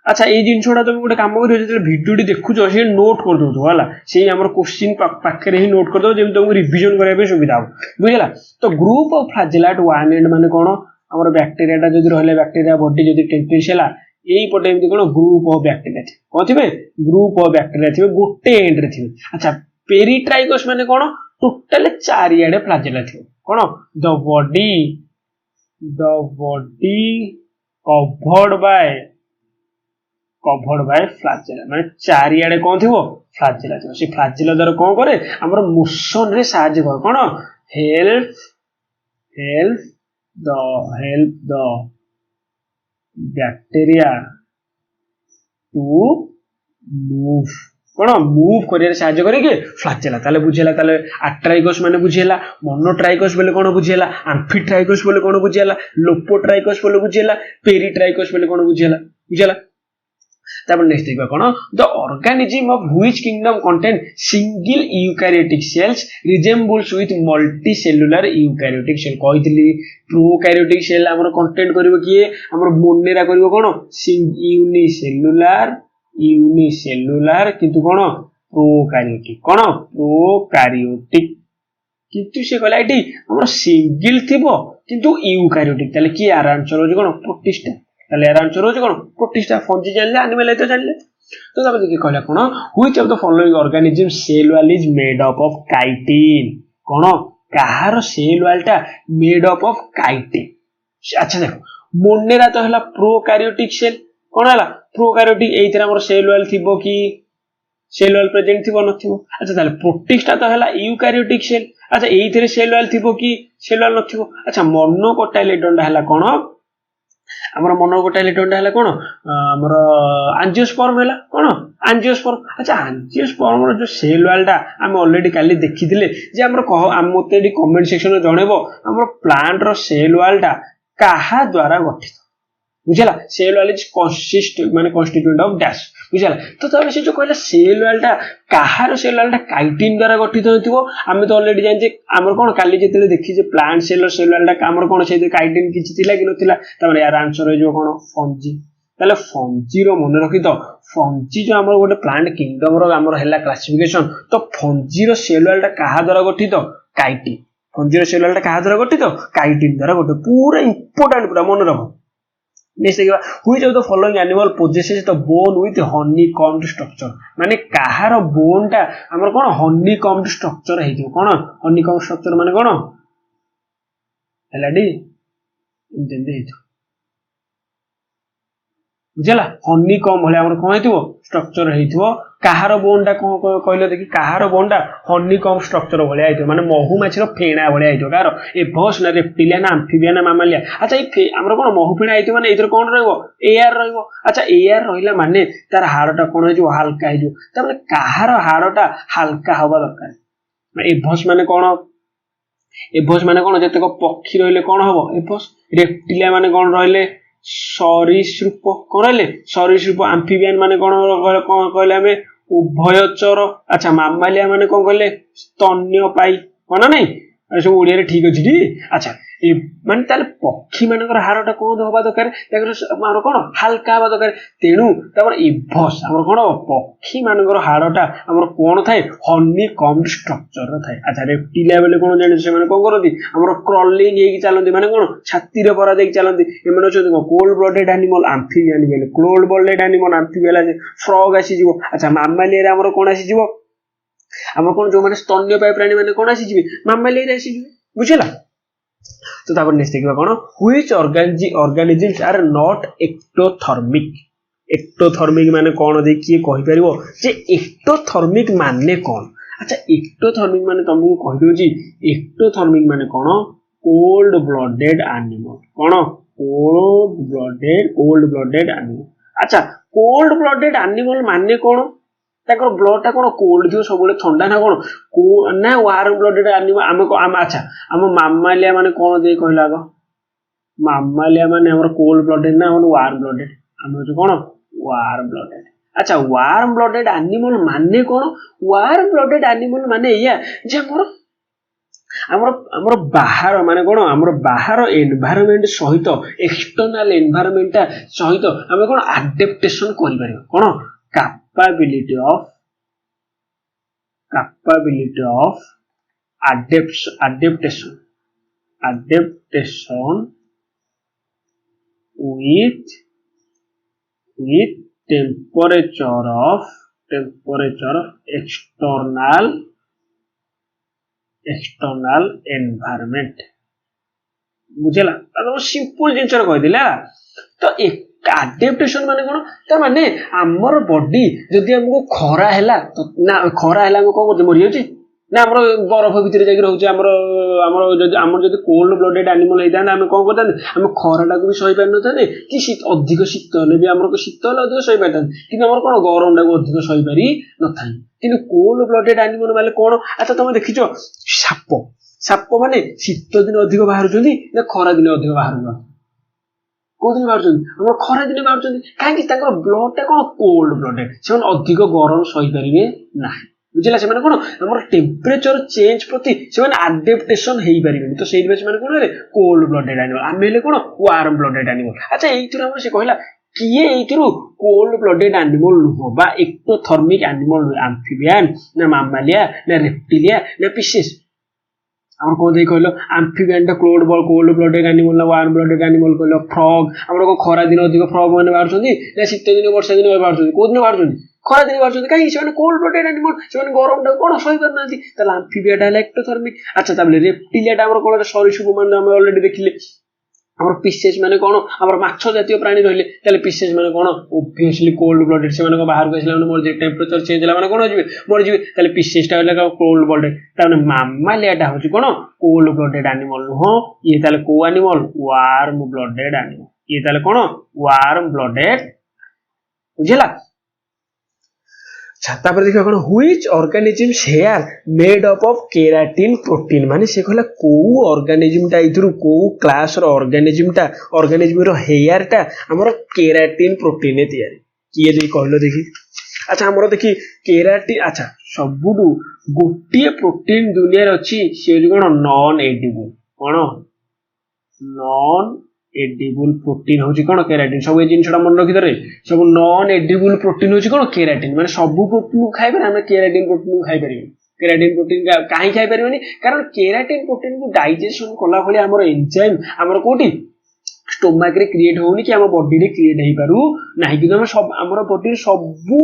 अच्छा ये जिनसोडा तुम गोटे काम करियो जे भिडियोटी देखुछो से नोट कर दउतो हला से हमर क्वेश्चन पाखे ही नोट कर दो जे तुमको रिवीजन करिया पे सुविधा हो बुझला तो group of flagella at one end माने कोन हमर बैक्टीरिया टा जदी रहले बैक्टीरिया बॉडी जदी टेंटिल्स हला एई पटे एमति कोन ग्रुप ऑफ बैक्टीरिया थि कोन थिबे ग्रुप ऑफ बैक्टीरिया थिबे गोटे एंड रे थिबे अच्छा पेरिट्राइकोस माने कोन टोटल चारियाडे फ्लैजेला थिबे कोन the body covered by flagella माने चारियाडे कोन थिबो फ्लैजेला थिबो से फ्लैजेला द्वारा कोन करे हमर मोशन रे साहाय्य कर कोन help the bacteria to move कोन मूव करिया साहाय्य करे के फ्लैजेला ताले बुझेला ताले आट्राइकोस माने बुझेला मोनोट्राइकोस बोले कोन बुझेला एम्फीट्राइकोस बोले कोन बुझेला लोपोट्राइकोस बोले बुझेला पेरिट्राइकोस बोले कोन बुझेला तापर नेक्स्ट देखबा कोन the organism of which kingdom contain single eukaryotic cells resembles with multicellular eukaryotic cell कहितली प्रोकैरियोटिक सेल हमर कंटेंट करबो किए हमर मोनेरा करबो कोन यूनिसेलुलर किंतु कोन प्रोकैरियोटिक किंतु से कहला एटी हमर सिंगल थिबो किंतु यूकैरियोटिक ताले की आर आंसर हो कोन प्रोटिस्टा ताले यार आंसर हो कोन प्रोटिस्टा फंजी जानले एनिमल तो जानले तो तब देखि कहला कोन which of the following organism cell wall is made up of chitin कोन कहार सेल वॉलटा मेड अप ऑफ काइटिन अच्छा देखो मोनेरा तो हला प्रोकैरियोटिक सेल कोन हला प्रोकैरियोटिक एइथरा हमर सेल वॉल थिबो कि सेल वॉल प्रेजेंट थिबो नथिबो अच्छा ताले प्रोटिस्टा तो हला यूकैरियोटिक सेल अच्छा एइथरे सेल वॉल थिबो कि सेल वॉल नथिबो अच्छा मोनोकोटाइलेडन हला कोन हमर मोनोकोटाइलेडन हला कोन हमर एंजियोस्पर्म हला कोन एंजियोस्पर्म अच्छा एंजियोस्पर्म रो जो सेल वॉलटा हम ऑलरेडी काली देखिथिले जे हमर हम मते कमेंट सेक्शन में जणेबो हमर प्लांट रो सेल वॉलटा काहा द्वारा गठित बुझला cell wall is constituent of dash बुझला तो तबे से जो कहला सेल वॉलटा काहार सेल वॉलटा काइटिन द्वारा गठित होतिबो हम तो ऑलरेडी जान जे हमर कोन काली जेतेले देखि जे प्लांट सेल वॉलटा हमर कोन से काइटिन किछि थिला कि नथिला तबे यार आंसर हो जो कोन फंजी ताले फंजी रो मन रखी तो फंजी जो आम गोटे प्लांट किंगडम रो आमर हैला क्लासिफिकेशन तो फंजी रो सेल वाल क्या द्वारा गठित काइटिन फंजी रो सेल वाल क्या द्वारा गठित काइटिन द्वारा गठित पूरा इंपोर्टेंट पूरा मन रख नेक्स्ट देखिबा which of the following animal possesses the bone with honeycombed structure माने कहार बोन टा हमर कोन हनीकॉम्ड स्ट्रक्चर हेतियो कोन हनीकॉम्ड स्ट्रक्चर माने कोन हेलाडी इंटेंड हेतियो बुझला हनीकॉम्ब भले हमर कोन हेतियो स्ट्रक्चर हेतियो कहार बोनटा कोन कहले देखि कहार बोनटा हनीकॉम्ब स्ट्रक्चर भले हेतियो माने महुमाछी रो फेणा भले हेतियो कार ए भस ना रेप्टिलिया ना एम्फिबिया ना मामालिया अच्छा ए हमर कोन महुफेणा हेतियो माने इधर कोन रहइबो एआर रहइबो अच्छा एआर रहिला माने तार हाड़टा कोन हेजो हल्का हेजो त माने कहार हाड़टा हल्का हवा दरकार ए भस माने कोन एभस माने कोन जते को पक्षी रहले कोन हबो एभस रेप्टिलिया माने कोन रहले सरीसृप करले सरीसृप एम्फिबियन माने कोन कहले हमें उभयचर अच्छा मामालिया माने कोन कहले स्तन्यपायी कोन नै सब ओडिया रे ठीक अछि टी अच्छा ए माने ताले पक्षी मानकर हारटा कोन होबा दरकार ताकर हमर कोन हल्का होबा दरकार तेनु तबर इभस हमर कोन पक्षी मानकर हारटा हमर कोन थाए हनीकॉम्ड स्ट्रक्चर रे थाए अच्छा रेप्टिलिया बेले कोन जानि से माने कोन करथि हमर क्रॉलिंग हेकी चलंती माने कोन छाती रे परा देकी चलंती ए माने छ कोल्ड ब्लडेड एनिमल एम्फिबियन बेले cold blooded animal amphibian frog आसी जीवो अच्छा मामालिया रे हमर कोन आसी जीवो हमर कोन जो माने स्तन्यपायी प्राणी माने कोन आसी जीवे मामालिया रे आसी जीवे बुझिला तो तापर नेक्स्ट देखिबा कोन which organisms are not ectothermic माने कोन देखि कहि परिबो जे एक्टोथर्मिक माने कोन अच्छा एक्टोथर्मिक माने तुमको कहि दउ जी एक्टोथर्मिक माने कोन कोल्ड ब्लडेड एनिमल कोन कोल्ड ब्लडेड एनिमल अच्छा कोल्ड ब्लडेड एनिमल माने कोन ताकर ब्लड टा कोन कोल्ड थियो सबले ठंडा ना कोन को ना वार्म ब्लडेड एनिमल आम अच्छा हम मामालिया माने कोन दे कहला गो मामालिया माने हमर कोल्ड ब्लडेड ना हम वार्म ब्लडेड हम जो कोन वार्म ब्लडेड अच्छा वार्म ब्लडेड एनिमल माने कोन वार्म ब्लडेड एनिमल माने या जे हमर बाहर माने कोन हमर बाहर एनवायरनमेंट सहित एक्सटर्नल एनवायरनमेंट सहित हम कोन एडेप्टेशन करि परिबो कोन capability of adaptation with temperature of external environment बुझला तो सिंपल जिंस कहि दिला तो एक एडेप्टेशन माने कोन त माने हमर बॉडी जदी हमको खरा हैला तो ना खरा हैला हम को करते मरि जाउची ना हमर बरफ भीतर जाई रहउची हमर जदी कोल्ड ब्लडेड एनिमल हेता ना हम को करता हम खराटा को भी सही पार नथाने कि अधिक शीत हले भी हमर को शीत हले अधिक सही पारथान कि हमर कोन गरम टाको अधिक सही पारी नथान किंतु कोल्ड ब्लडेड एनिमल माने कोन अच्छा तुम देखिचो साप माने शीत दिन अधिक बाहर जंदी ना खरा दिन अधिक बाहर कोदिन बारछन हम खरा दिन बारछन काहे कि ताकर ब्लड टा कोन कोल्ड ब्लडेड सेवन अधिक गरम सही परिबे ना बुझिला से माने कोन हमर टेम्परेचर चेंज प्रति सेवन एडेप्टेशन हेई परिबे तो सेही बेस माने कोन रे कोल्ड ब्लडेड एनिमल आमेले कोन वार्म ब्लडेड एनिमल अच्छा एइथुर हम से कहला किए एइथुर कोल्ड ब्लडेड एनिमल हो बा एक्टोथर्मिक एनिमल एम्फिबियन ना मामालिया ना रेप्टिलिया ना फिशेस हम को दे कहलो एम्फिबियन टा कोल्ड ब्लडेड एनिमल ना वार्म ब्लडेड एनिमल कहलो फ्रॉग हमर को खरा दिन अधिक फ्रॉग माने बारछथि ना शीत दिन वर्षा दिन बारछथि कोदिन बारछथि खरा दिन बारछथि काहे से माने कोल्ड ब्लडेड एनिमल से माने गरम टा कोन सही कर नाथि त एम्फिबियन टा एक्टोथर्मिक अच्छा ताबले रेप्टिलिया टा हमर कोन सरीसृप माने हम ऑलरेडी देखिले हमर फिशेस माने कोन हमर माछ जातीय प्राणी रहले ताले फिशेस माने कोन ऑब्वियसली कोल्ड ब्लडेड से माने बाहर को आइला मोर जे टेम्परेचर चेंज होला माने कोन होजिबे मोर जिबे ताले फिशेस टा होला कोल्ड ब्लडेड ताने मामालिया टा होछि कोन कोल्ड ब्लडेड एनिमल हो ये ताले को एनिमल वार्म ब्लडेड एनिमल ये ताले कोन वार्म ब्लडेड बुझला छाता पर देखो कोन which organisms hair made up of keratin protein माने से कहला को ऑर्गेनिजम टा इथुरु को क्लास रो ऑर्गेनिजम रो हेयर टा हमर केराटिन प्रोटीन तयारी किए जे कहलो देखि अच्छा हमर देखि केराटिन अच्छा सबुडु गोटिए प्रोटीन दुनिया रे अछि से कोन नॉन एडिबल कोन नॉन एडिबल प्रोटीन हूँ कौन केराटिन सब ये जिनसा मन रखिदे सब नॉन एडिबल प्रोटीन हूँ कौन केराटिन माने सब प्रोटीन को खाइबे आम केराटिन प्रोटीन को खाई पारे केराटिन प्रोटीन कहीं खाई पारे कारण केराटिन प्रोटीन को डाइजेशन कला भाई आम एंजाइम आम कौटी स्टोमाक रे क्रिएट होनी कि आम बॉडी रे क्रिएट हो पारू ना कि सब आम बॉडी सबू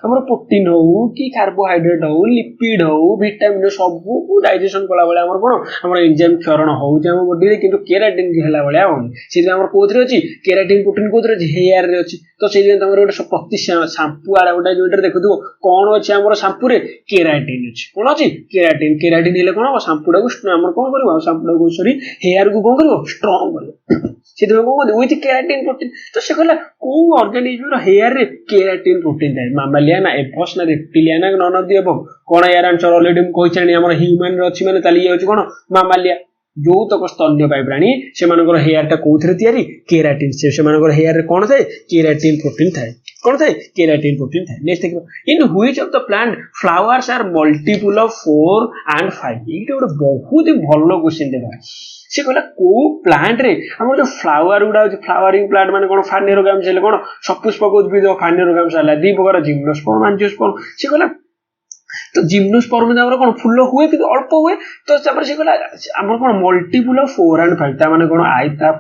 आम प्रोटीन हो कि कार्बोहाइड्रेट हो लिपिड हो विटामिन सबू डाइजेशन कला भाई आम कौन आम एंजाइम क्षरण हो बॉडी रे किंतु केराटिन है भाया होनी से कौन अच्छी केराटिन प्रोटीन कौन अच्छी हेयर रे अच्छी तो से तुम गोटे प्रति सांपू आड़ा गोटे जो देखु कौन अच्छे आम सांपू रे केराटिन अच्छी कौन अच्छी केराटिन केराटिन हेल्ले कौन हम सांपूटा को आम कौन कर सांपूटा को सॉरी हेयर को कौन कर स्ट्रंग कर विथ केराटिन प्रोटीन तो से कहला को ऑर्गेनिज्म हेयर रे केराटिन प्रोटीन थाए मामालिया ना एफस ना रेप्टिलिया ना नन ऑफ द अबव कौन यार आंसर ऑलरेडी हम कहि छानी हमर ह्यूमन रे अछि माने ताली होछि कोन मामालिया जो तक स्तन्यपायी प्राणी से हेयर टा कौन तैयारी केराटिन से हेयर रे कौन थाए केराटिन प्रोटीन थाए कौन थाए केराटिन प्रोटीन थाए नेक्स्ट देखो in which of the plant flowers are multiple of 4 and 5 ये गोटे बहुत ही भल क्वेश्चन देखा से कहला को प्लांट रे हमर जो फ्लावर गुडा फ्लावरिंग प्लांट माने कोन फानेरोगाम से कोन सपुष्पक उद्भिद फानेरोगाम साला दी प्रकार जिम्नोस्पर्म एंजियोस्पर्म से कहला तो जिम्नोस्पर्म में कौन फुल हुए कि अल्प हुए तो से कहला आम कौन मल्टीपल ऑफ 4 and 5 माने कौन आयता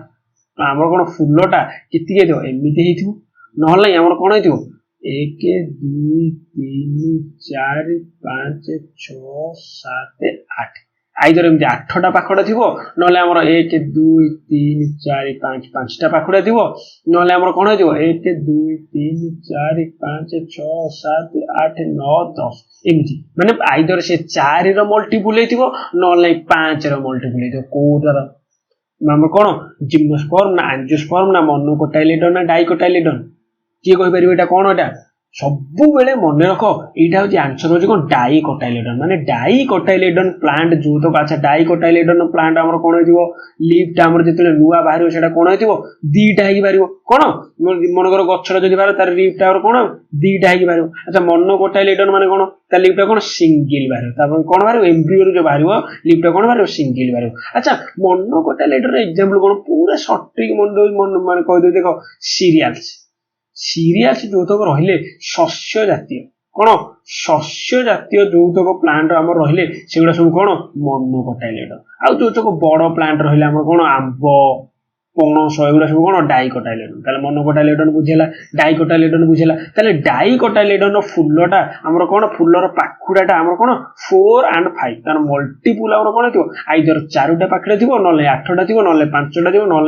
आम कौन फुलटा केतिके थो एमती हो नहले आम कौन हो 1 2 3 4 5 6 7 8 आइदर एमती 8टा पाखुड़ा थी ना आम 1 2 3 4 5 5टा पाखुड़ा थी ना आम कौन हो 1 2 3 4 5 6 7 8 9 10 एमती माने आइदर से 4 रो मल्टीपल हो ना 5 रो मल्टीपल हो कोटार आम कौन जिम्नोस्पर्म ना एंजियोस्पर्म ना मोनोकोटाइलेडन ना डाइकोटाइलेडन किए कहि परिबे एटा कौन एटा सबु बेले मन रख यहाँ हूँ आंसर हूँ कौन डाइकोटाइलेडन माने डाइकोटाइलेडन प्लांट जो तो अच्छा डाइकोटाइलेडन प्लांट आम कौन हो लीफ आम जो नुआ बाहर से कौन हो दीटा हो कौन मनकर गचर जो बाहर तार लीफ टा कौन दीटा हो अच्छा मोनोकोटाइलेडन माने कौन तार लीफ टा कौन सिंगल बाहर कौन बाहर एम्ब्रियो जो बाहर लीफ टा कौन बाहर सिंगल बाहर अच्छा मोनोकोटाइलेडन एग्जांपल कौन पूरा सटीक मन माने कह दे देख सीरियल्स सीरियल्स जो तक रहिले शस्य जातीय कौन शस्य जातीय जो तक प्लांट आम रहिले सेगुड़ा सब कौन मोनोकोटाइलेडन आ जो तक बड़ प्लांट रहिले आम कौन आंब पणस एगुड़ा सब कौन डाइकोटाइलेडन ताले मोनोकोटाइलेडन बुझेला डाइकोटाइलेडन बुझेला ताले डाइकोटाइलेडन फुलटा आमर कौन फुलर पाखुड़ाटा आमर कौन 4 and 5 तार मल्टीपल आमर कौन थी आइदर 4टा पाखुड़ा थी ना 8टा थी ना 5टा थी ना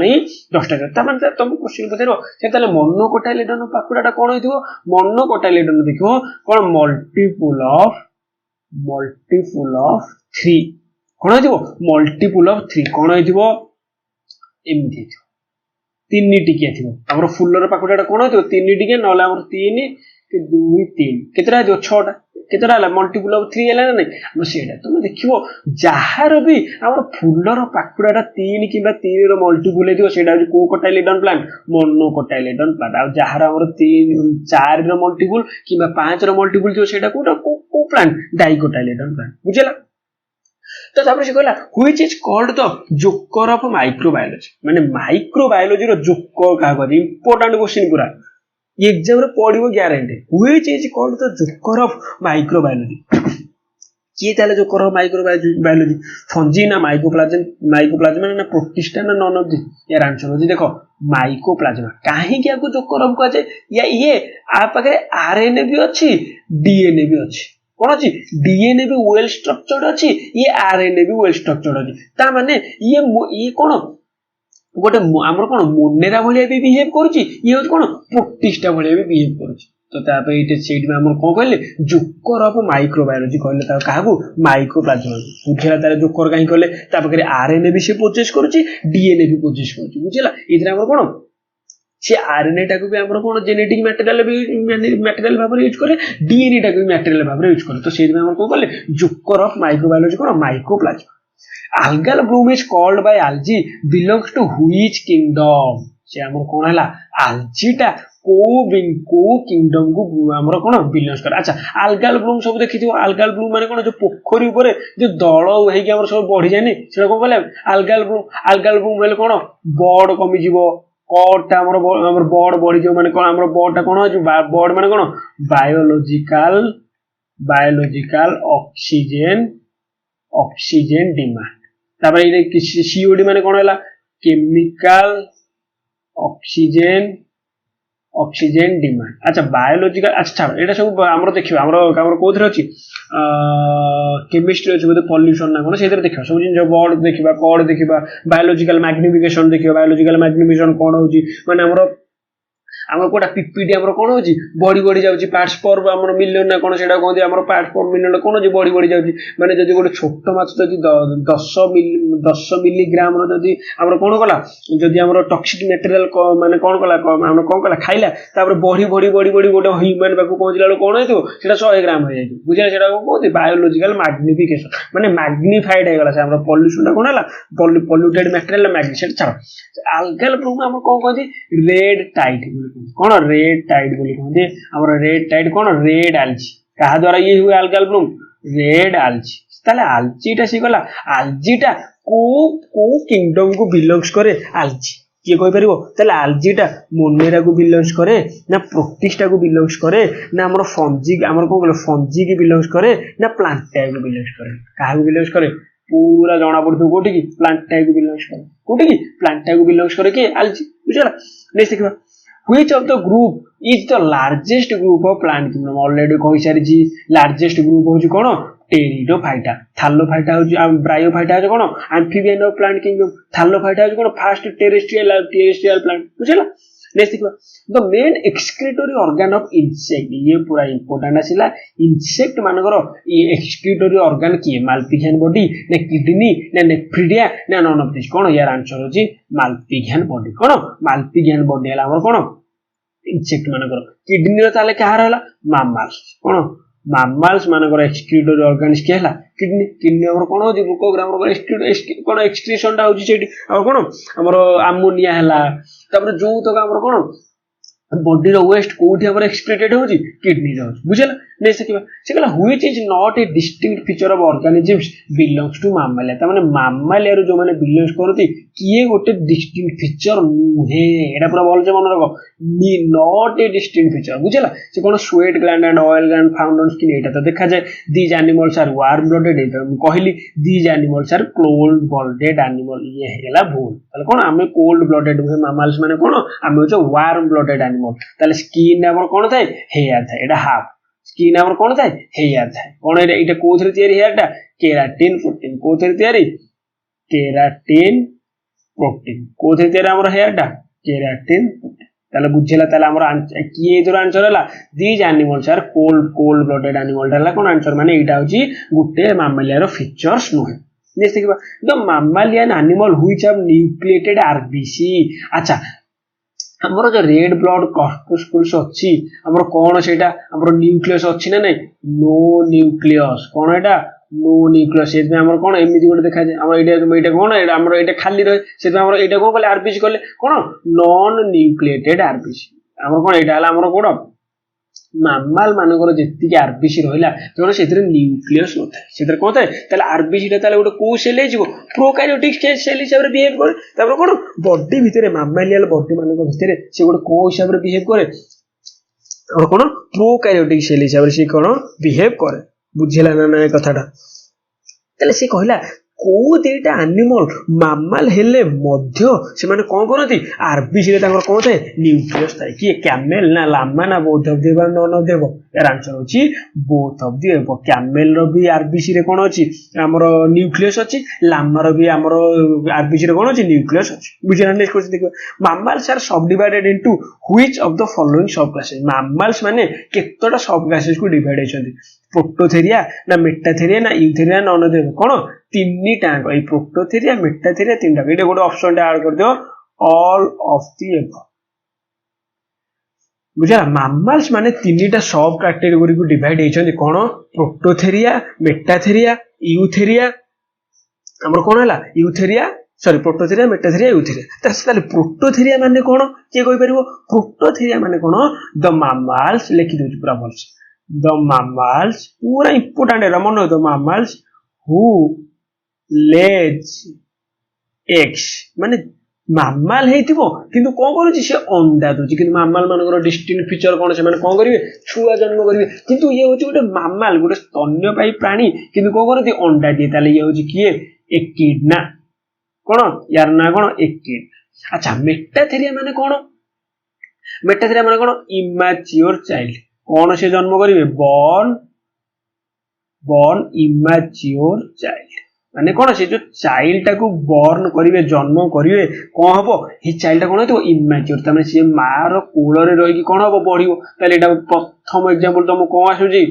10टा थी तार तुम क्वेश्चन पचार से मोनोकोटाइलेडन पाखुड़ाटा कौन हो मोनोकोटाइलेडन देखो कौन मल्टीपल ऑफ 3 कौन हो मल्टीपल ऑफ 3 कौन हो एमती तीन टिकिया थी आम फुलर पाखुड़ा कौन हो 3 टिकिया ना 3 2 3 केतटा 6टा केतटा मल्टीपल ऑफ 3 है ना नहीं तुम देख जार भी आम फुलर पाखुड़ा 3 कि 3 रो मल्टीपल है को कोटाइलेडन प्लांट मोनोकोटाइलेडन प्लांट आ जार आम 3 4 रो मल्टीपल कि 5 रो मल्टीपल थी से को प्लांट डाइकोटाइलेडन प्लांट बुझेला तो तापर से कहला which is called the joker of microbiology माने माइक्रोबायोलॉजी रो जोकर का कहबी इंपोर्टेंट क्वेश्चन पूरा एग्जाम रे पढिबो guarantee which is called the joker of microbiology किए ताले जोकर ऑफ माइक्रोबायोलॉजी फंजी ना माइकोप्लाज्मा ना प्रोटिस्टा ना नन ऑफ द यार आंसर हो देखो माइकोप्लाज्मा काहे क्या को जोकर ऑफ कह जाय या ये आ पाखे आरएनए भी अछि डीएनए भी अछि कौन अच्छी डीएनए भी वेल स्ट्रक्चर्ड अच्छी ये आरएनए भी वेल स्ट्रक्चर्ड अच्छी ता माने ये कौन गोटे आमर कौन मोनेरा भाया भी बिहेव करुच्ची ये हूँ कौन प्रोटिस्टा भाया भी बिहेव करुच्ची तो से आम कौन कहले जोकर ऑफ माइक्रोबायोलॉजी कहले क्या माइक्रोप्लाज्मा बुझेगा तार जोकर कहीं कहले आरएनए भी से प्रोसेस करुच्ची डीएनए भी प्रोसेस करुच्ची बुझेगा ये कौन से आरएनए टाक भी आम कौन जेनेटिक मटेरियल भाव यूज करे डीएनए टाक भी मटेरियल भाव यूज करे तो से कौन कहले जोकर ऑफ माइक्रोबायोलॉजी कौन mycoplasma algal bloom is called by algae belongs to which kingdom से आमर कौन है आलजीटा को किंगडम को आमर कौन बिलोंग्स करे। अच्छा आलगाल ब्लूम सब देखि आलगाल ब्लूम माने कौन जो पोखरी ऊपर जो दल होइकि आमर सब बढ़ी जाए से कौन कहले आलगाल ब्लूम बोले कौन बर्ड कमिज कटा आमर बर्ड बढ़ी माने कौन आमर बर्डटा कौन हो बर्ड माने कौन बायोलॉजिकल ऑक्सीजन डिमांड तापर सीओडी माने कौन है केमिकल ऑक्सीजन डिमांड। अच्छा बायोलॉजिकल अच्छा एटा सब हमर देखिबा हमर कोथरे अछि केमिस्ट्री अछि बोले पॉल्यूशन ना कोन सेतिर देखिबा सब जिन बर्ड देखिबा कॉड देखिबा बायोलॉजिकल मैग्निफिकेशन देखिबा बायोलॉजिकल मैग्निफिकेशन कोन होची माने हमर कोटा पीपीडी हमर कोन होची बॉडी जाउची पार्ट्स पर हमर मिलियन ना कोन सेटा कोन हमर पार्ट्स पर मिलियन कोन होची बॉडी जाउची माने जदी गोटे छोट माछ जदी 10 मिलीग्राम रो जदी हमर कोन कला जदी हमर टॉक्सिक मटेरियल माने कोन कला हमर कोन कला खाइला तापर बॉडी गोटे ह्यूमन बाकू पहुंचला लो कोन हेतु सेटा 100 ग्राम हो जाई बुझिला सेटा कोन बायोलॉजिकल मैग्निफिकेशन माने मैग्निफाइड हे गला से हमर पॉल्यूशन टा कोन हला पॉल्यूटेड मटेरियल मैग्नीफाइड छाड़ अल्काइल ब्लूम हम कोन कहती रेड टाइड कौन रेड टाइड बोली कहते हमर रेड टाइड कौन रेड आलजी कहा द्वारा ये हुए अल्काइल ब्लूम रेड आलजी ताले आलजीटा सी गला आलजीटा को किंगडम को बिलोंग्स करे आलजी किए कहि परिबो ताले आलजीटा मोनेरा को बिलोंग्स करे ना प्रोटिस्टा को बिलोंग्स करे ना हमर फंजी हमर को बोले फंजी की बिलोंग्स करे ना प्लांटा को बिलोंग्स करे काहा को बिलोंग्स करे पूरा जाना पड़तो कोठी की प्लांटा को बिलोंग्स करे कोठी की प्लांटा को बिलोंग्स करे के आलजी बुझला नेक्स्ट देखबा which of the group is the largest group of plant kingdom already कहि सारी जी largest group होची कोन टेरिडोफाइटा थालोफाइटा होची ब्रायोफाइटा होची कोन एम्फिबियन ऑफ प्लांट किंगडम थालोफाइटा होची कोन फर्स्ट टेरेस्ट्रियल प्लांट बुझला नेक्स्ट देखो the main excretory organ of insect ये पूरा इंपोर्टेंट आसिला इंसेक्ट मानकर ये एक्सक्रीटरी ऑर्गन की माल्पिघियन बॉडी ने किडनी ने नेफ्रिडिया ने नॉन ऑफ दिस कोन यार आंसर होची माल्पिघियन बॉडी कोन माल्पिघियन बॉडी हला हमर कोन इंसेक्ट मानकर किडनी रो ताले कहा रहला मामल्स कोन मामल्स मानकर एक्सक्रीटरी ऑर्गन के हला किडनी हमर कोन होची ग्लूकोग्राम रो कोन एक्सक्रीशन टा होची सेठी और कोन हमर अमोनिया हला तापर जो तो हमर कोन बॉडी रो वेस्ट कोठी हमर एक्सक्रीटेड होची किडनी रो बुझला नै सकिबा से कहला which is not a distinct feature of organisms belongs to mammalia त माने मामालिया रो जो माने बिलोंग्स करती किए गोटे डिस्टिंक्ट फीचर नुहे एटा पूरा बोल जे मन रखो नॉट ए डिस्टिंक्ट फीचर बुझला से कोन sweat gland and oil gland found on skin एटा तो देखा जाए these animals are warm blooded एटा कहली these animals are cold blooded animal ये हेला भूल तले कोन हमें कोल्ड ब्लडेड मामाल्स माने कोन हमें जो वार्म ब्लडेड एनिमल तले स्किन हमर कोन थाए हेयर थाए एटा हाफ स्किन हमर कोन थाए हेयर थाए कोन एटा कोथरे तयारी हेयरटा केराटिन प्रोटीन कोथरे तयारी केराटिन प्रोटीन कोथरे तयारी हमर हेयरटा केराटिन ताले बुझिला ताले हमर किए इधर आंसर हला these animals are cold blooded animal हला कोन आंसर माने एटा होची गुटे मामालिया रो फीचर्स नोहे नेक्स्ट देखबा the mammalian animal which have nucleated RBC. अच्छा हमर जो रेड ब्लड कॉर्पस्कुल्स अछि हमर कोन सेटा हमर न्यूक्लियस अछि ना नै नो न्यूक्लियस कोन एटा नो न्यूक्लियस एत में हमर कोन एमिति गोटे देखा जाय हमर एटा कोन एटा हमर एटा खाली रहे सेत हमर एटा कोन कहले आरबीसी कहले कोन नॉन न्यूक्लिएटेड आरबीसी हमर कोन एटा हला हमर कोन मामाल मानकर जेति के आरबीसी रहला तोर सेतिर न्यूक्लियस होता है सेतिर कोन थाए तले आरबीसी टा तले गोटे को सेल हे जिवो प्रोकैरियोटिक सेल हिसाब रे बिहेव करे तापर कोन बॉडी भितरे मामालियल बॉडी मानकर भितरे से गोटे को हिसाब रे बिहेव करे और कोन प्रोकैरियोटिक सेल हिसाब रे से कोन बिहेव करे बुझिला ना कथाटा तले से कहला को देटा एनिमल मामाल हेले मध्य से माने कोन करती आरबीसी रे ताकर कोन थाए न्यूक्लियस थाए कि कैमेल ना लामा ना both of them none of them यार आंसर होची बोथ ऑफ देव कैमेल रो भी आरबीसी रे कोन अछि हमर न्यूक्लियस अछि लामा रो भी हमर आरबीसी रे कोन अछि न्यूक्लियस अछि बुझिना नेक्स्ट क्वेश्चन देखो mammals are subdivided into which of the following subclasses mammals माने केतोटा सब क्लासेस को डिवाइड हेछंती प्रोक्टोथेरिया ना मेटाथेरिया ना यूथेरिया नॉन ऑफ देव कोन तीननी टांग ए प्रोक्टोथेरिया मेटाथेरिया तीनटा एटा गोटे ऑप्शन टा ऐड कर दियो ऑल ऑफ द एबव बुझला मामाल्स माने तीनटा सब कैटेगरी को डिवाइड हेछंती कोन प्रोक्टोथेरिया मेटाथेरिया यूथेरिया हमर कोन हला Eutheria sorry Prototheria Metatheria Eutheria ताले प्रोटोथेरिया माने कोन के कहि परिबो प्रोटोथेरिया माने कोन द मामाल्स लिखि दउछ पूरा भलस द मामाल्स पूरा इंपोर्टेंट है मन द मामाल्स हु लेज एग्स माने मामाल हेतिबो किंतु कोन करूची से अंडा दोची किंतु मामाल मानकर डिस्टिंक्ट फीचर कोन से माने कोन करिवे छुआ जन्म करिवे किंतु ये होची गोटे मामाल गोटे स्तन्यपायी प्राणी किंतु कोन करती अंडा दिए ताले ये होची किए एकिड ना कोन यार ना कोन एकिड। अच्छा मेटाथेरिया माने कोन मेटाथेरिया माने कोन इमैच्योर चाइल्ड कोन से जन्म करिवे born immature child माने कोन से जो चाइल्ड टाको बॉर्न करिवे जन्म करिवे कोन हबो ही चाइल्ड कोन हेतो इमैच्योर तमे से मार कोल रे रही कि कोन हबो बढ़ियो ताले एटा प्रथम एग्जांपल तुम कोन आसुजी